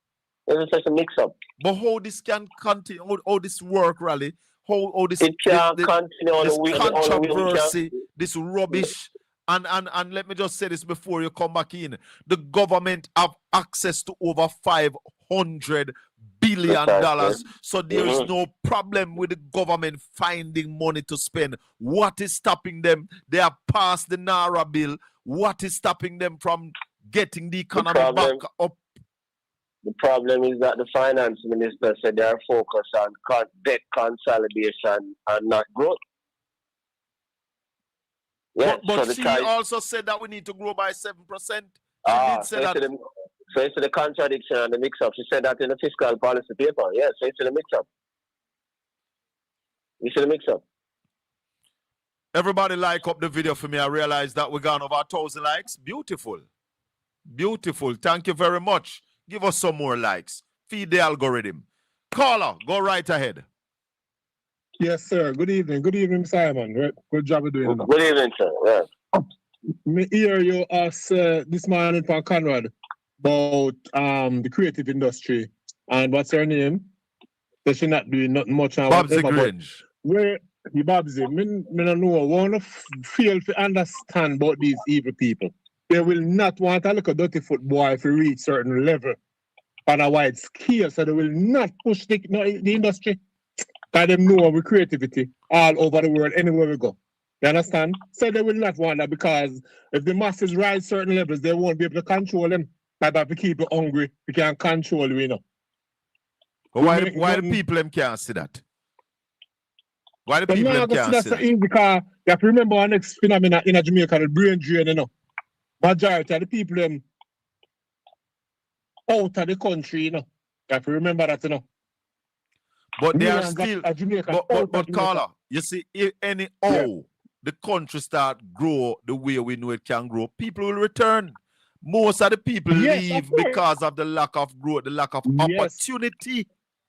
It's just a mix-up. But how this can continue, how this work, Rally, how this, it can continue this controversy, this rubbish, and let me just say this before you come back in. The government have access to over $500 billion, so there is no problem with the government finding money to spend. What is stopping them? They have passed the Naira bill. What is stopping them from getting the economy back up? The problem is that the finance minister said they are focused on debt consolidation and not growth. Yeah, but she also said that we need to grow by 7%. She did say that. So it's the contradiction and the mix-up. She said that in the fiscal policy paper. Yeah, so it's the mix-up. You see the mix-up. Everybody like up the video for me. I realize that we got over 1,000 likes. Beautiful. Beautiful. Thank you very much. Give us some more likes. Feed the algorithm. Caller, go right ahead. Yes, sir. Good evening. Good evening, Simon. Good job of doing that. Good evening, sir. Yeah. Me hear you ask this morning from Conrad about the creative industry and what's her name? That she not doing nothing much. Babsy Grange. Where the Babsy? Me don't know. I want to feel to understand about these evil people. They will not want to look a dirty foot boy if you reach certain level on a wide scale, so they will not push the industry. Because they know our creativity all over the world, anywhere we go. You understand? So they will not want that because if the masses rise certain levels, they won't be able to control them. But if we keep it hungry, we can't control you know. But why the people them can't see that? Why the But people now them I see can't that's see so that? easy because you have to remember our next phenomenon in Jamaica, the brain drain, you know. Majority of the people them out of the country, you know. You have to remember that, you know. But they are Millions still, of Jamaicans out of but Jamaica. Carla, you see, if anyhow Yeah. the country start grow the way we know it can grow, people will return. Most of the people Yes, of leave course. because of the lack of growth, the lack of Yes. opportunity.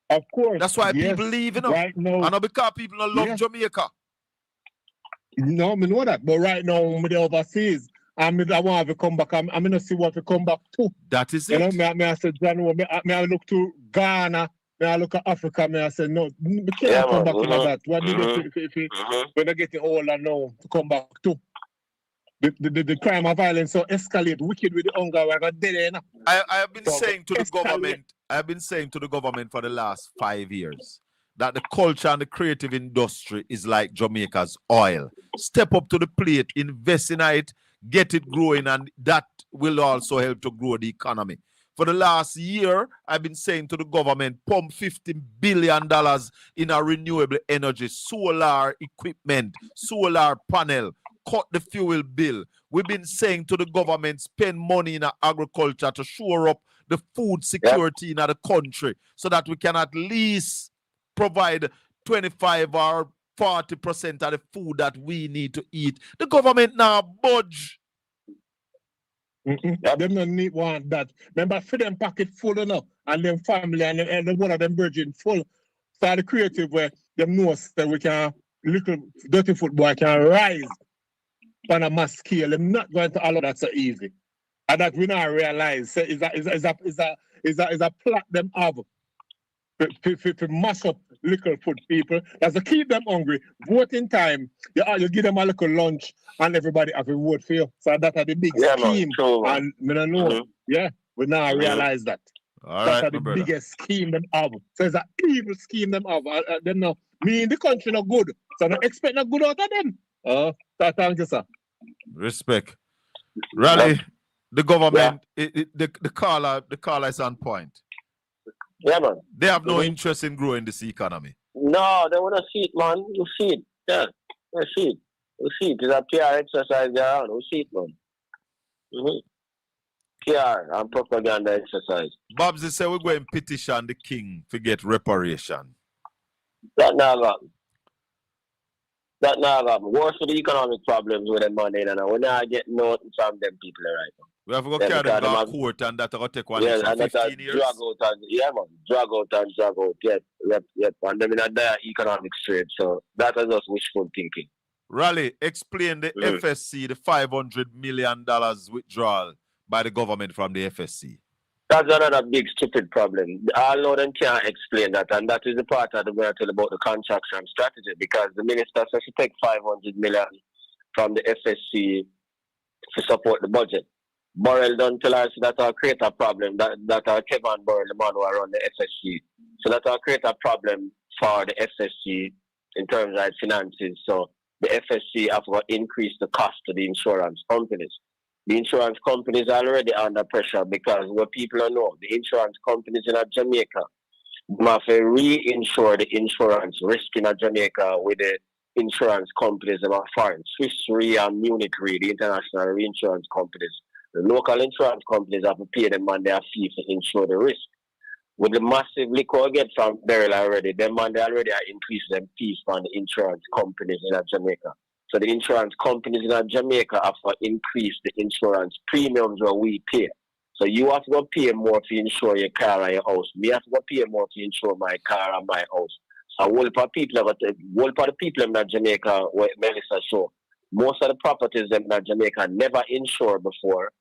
Of course. That's why Yes. people leave, you know. Right now. And not because people don't love Yeah. Jamaica. No, I know that. But right now, I'm the overseas. I want to come back. I'm going to see what to come back to. That is You it. know, I say, John, I look to Ghana. I look at Africa. I say, no, we can't come back into that. What do you do if we're not getting older now to come back to? The crime and violence so escalate wicked with the hunger. We're going dead enough. I have been So, saying to the government, I have been saying to the government for the last 5 years that the culture and the creative industry is like Jamaica's oil. Step up to the plate, invest in it, get it growing, and that will also help to grow the economy. For the last year, I've been saying to the government, pump $50 billion in a renewable energy, solar equipment, solar panel, cut the fuel bill. We've been saying to the government, spend money in agriculture to shore up the food security in the country so that we can at least provide 25 or 40% of the food that we need to eat. The government now budge. Them don't need want that. Remember, for them pocket full enough, and them family and one of them virgin full. So the creative where them knows that we can little dirty football can rise on a mass scale. Them not going to allow that so easy. And that we now realize so is a plot them have to mash up little food people. That's to keep them hungry. Voting time, you give them a little lunch and everybody have to vote for you. So that are the big scheme. And we don't know. Yeah, we now realize that. All That's right, the my brother. biggest scheme them have. So it's an evil scheme them have. Them know me in the country not good. So I expect not good out of them. Thank you, sir. Respect. Raleigh, the government, the caller is on point. Yeah, man. They have no interest in growing this economy. No, they want to see it, man. You see it. Yeah, you see it. You see it. It's a PR exercise there. You see it, man. PR and propaganda exercise. Babsy said we're going to petition the king to get reparation. That now got. That now got worse for the economic problems with them money, and we're not getting nothing from them people right now. We have to go carry them to court, and that's going to take one and 15 years. Drag out. Yep. And them in a dire economic trade. So that is just wishful thinking. Raleigh, explain the FSC, the $500 million withdrawal by the government from the FSC. That's another big stupid problem. All of them can't explain that, and that is the part that we're talking about the contraction strategy, because the minister says she take $500 million from the FSC to support the budget. Burrell don't tell us that will create a problem, that Kevin Burrell, the man who run the FSC. So that will create a problem for the FSC in terms of its finances. So the FSC have to increase the cost to the insurance companies. The insurance companies are already under pressure because what people don't know, the insurance companies in Jamaica must reinsure the insurance risk in Jamaica with the insurance companies that are foreign. Swiss Re and Munich Re, the international reinsurance companies. The local insurance companies have to pay them on their fee to insure the risk. With the massive liquor we get from Beryl already, they already are increasing them fees from the insurance companies in Jamaica. So the insurance companies in Jamaica have to increase the insurance premiums that we pay. So you have to go pay more to insure your car and your house. Me have to go pay more to insure my car and my house. So whole part of the people in Jamaica, what Melissa showed, most of the properties in Jamaica never insured before,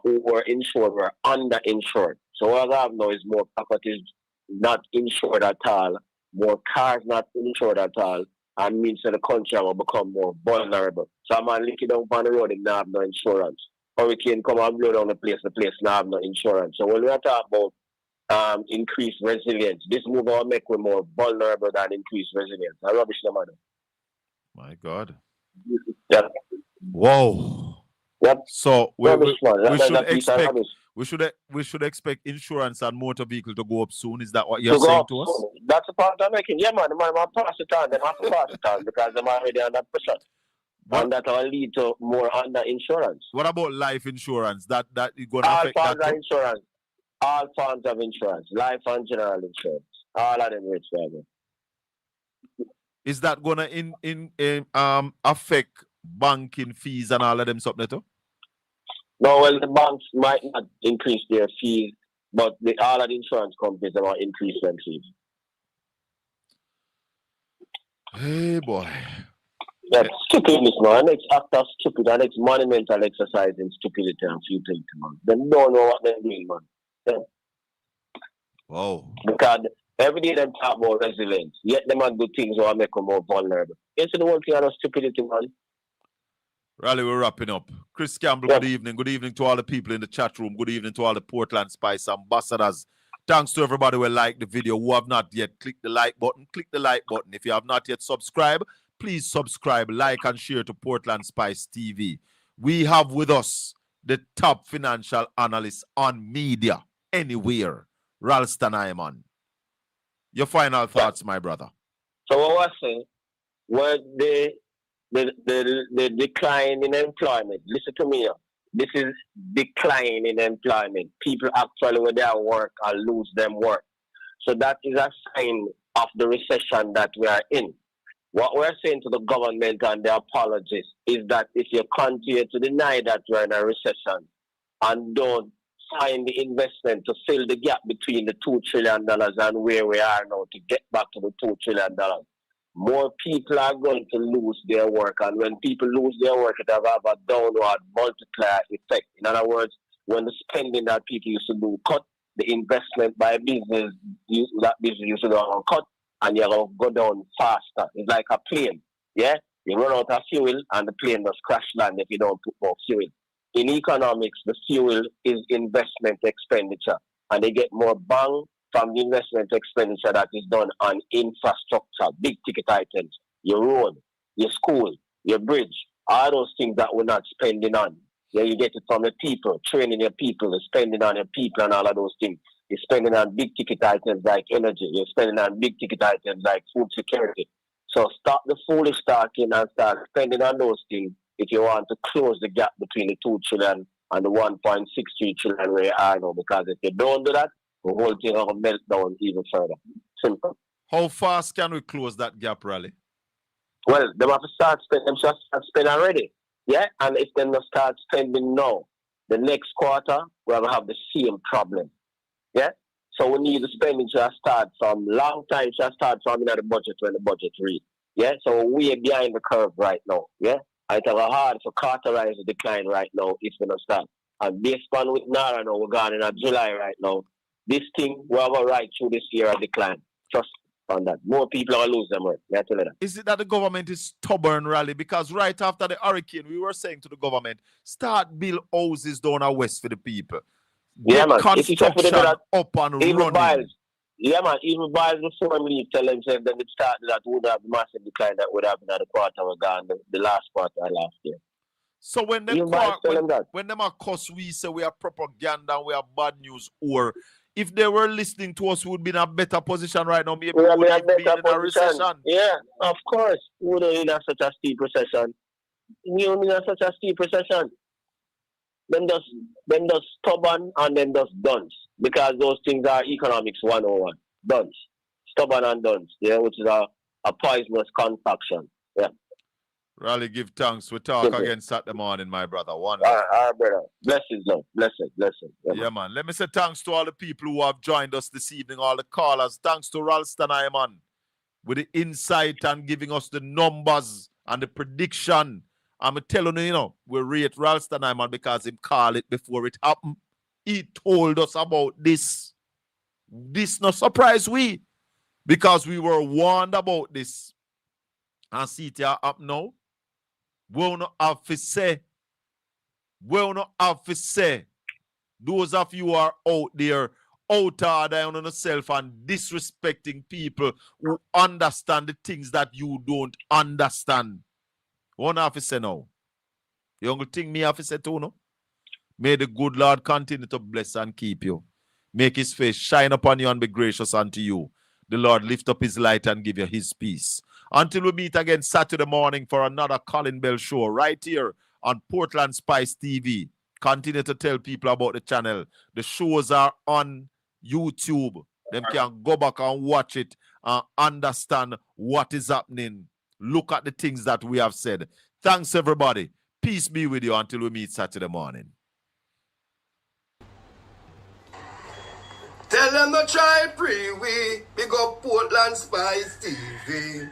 who were insured were underinsured. So what I have now is more properties not insured at all, more cars not insured at all, and means that the country will become more vulnerable. So I'm looking down on the road and now have no insurance. Hurricane come and blow down the place now have no insurance. So when we are talking about increased resilience, this move will make we more vulnerable than increased resilience. I rubbish the matter. My God. Yeah. Whoa. Yep. So Rubbish, man. That's a piece of rubbish. we should expect insurance and motor vehicle to go up soon. Is that what To you're go saying up to us? soon. That's the point I'm making. Yeah, man. The man will pass it on. They have to pass it on because they're already under pressure. And that will lead to more under insurance. What about life insurance? That is going to All affect forms that of too? insurance. All forms of insurance. Life and general insurance. All of them rich people. Is that going to affect banking fees and all of them something too? No, well, the banks might not increase their fees, but all of the insurance companies are going to increase their fees. Hey, boy. That's stupidness, man. Next act of stupid, and next monumental exercise in stupidity and futility, man. They don't know what they're doing, man. Yeah. Wow. Because every day they talk about resilience, yet them are good things that make them more vulnerable. You see the whole thing of stupidity, man. Raleigh, we're wrapping up. Chris Campbell, good evening. Good evening to all the people in the chat room. Good evening to all the Portland Spice ambassadors. Thanks to everybody who liked the video. Who have not yet clicked the like button, click the like button. If you have not yet subscribed, please subscribe, like, and share to Portland Spice TV. We have with us the top financial analyst on media anywhere, Ralston Iman. Your final thoughts, my brother. So what was saying, when the decline in employment, listen to me, this is decline in employment. People actually with their work or lose them work. So that is a sign of the recession that we are in. What we're saying to the government and the apologists is that if you continue to deny that we're in a recession and don't find the investment to fill the gap between the $2 trillion and where we are now to get back to the $2 trillion, more people are going to lose their work. And when people lose their work, it will have a downward multiplier effect. In other words, when the spending that people used to do cut, the investment by business, that business used to go cut, and you're going to go down faster. It's like a plane, yeah? You run out of fuel, and the plane does crash land if you don't put more fuel. In economics, the fuel is investment expenditure, and they get more bang from the investment expenditure that is done on infrastructure, big ticket items, your road, your school, your bridge, all those things that we're not spending on. Yeah, you get it from the people, training your people, spending on your people and all of those things. You're spending on big ticket items like energy. You're spending on big ticket items like food security. So stop the foolish talking and start spending on those things if you want to close the gap between the 2 trillion and the 1.63 trillion where you are now. Because if you don't do that, the whole thing will melt down even further. Simple. How fast can we close that gap, Raleigh? Well, they have to start spending. Them should start spending already. Yeah, and if they don't start spending now, the next quarter we're gonna have the same problem. Yeah, so we need the spending to start from long time. To start from the budget when the budget read. Yeah, so we're behind the curve right now. Yeah, and it's hard to cauterize the decline right now if we don't start. And based on with Nara now, we're going in July right now. This thing we have a right through this year a decline. Trust on that. More people are lose them work. Is it that the government is stubborn, Raleigh? Because right after the hurricane, we were saying to the government, start build houses down the west for the people. Yeah, Get man. construction up and even running. Yeah, man. Even Biles before me tell themselves that it started that would have massive decline that would happen at the quarter we're gone, the last quarter last year. So when them when them are cuss, we say we are propaganda, we are bad news, or if they were listening to us, we would be in a better position right now. Maybe we would have been in a recession. Yeah, of course. We wouldn't in such a steep recession. We wouldn't in such a steep recession. Them just stubborn and then just dunce. Because those things are economics 101. Dunce. Stubborn and dunce. Yeah, which is a poisonous concoction. Yeah. Raleigh, give thanks. We talk again Saturday morning, my brother. One. All right, brother. Blessings, love. Blessings. Yeah, man. Let me say thanks to all the people who have joined us this evening, all the callers. Thanks to Ralston Iman with the insight and giving us the numbers and the prediction. I'm telling you, we rate Ralston Iman because he called it before it happened. He told us about this. This no surprise we, because we were warned about this. And see it up now. We not have to say. Those of you who are out there, out on yourself and disrespecting people who understand the things that you don't understand. We not have to say now. The only thing me have to say to you, may the good Lord continue to bless and keep you. Make his face shine upon you and be gracious unto you. The Lord lift up his light and give you his peace. Until we meet again Saturday morning for another Colin Bell show right here on Portland Spice TV. Continue to tell people about the channel. The shows are on YouTube. Them can go back and watch it and understand what is happening. Look at the things that we have said. Thanks, everybody. Peace be with you until we meet Saturday morning. Tell them to try pre-we, big up Portland Spice TV.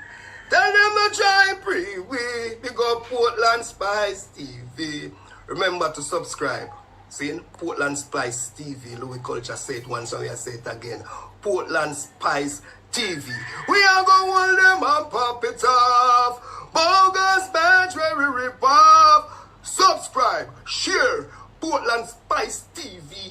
Tell them to try pre-we, big up Portland Spice TV. Remember to subscribe. See, Portland Spice TV. Louis Culture say it once and we say it again. Portland Spice TV. We are going to hold them and pop it off. Bogus badge where we rip off. Subscribe, share, Portland Spice TV.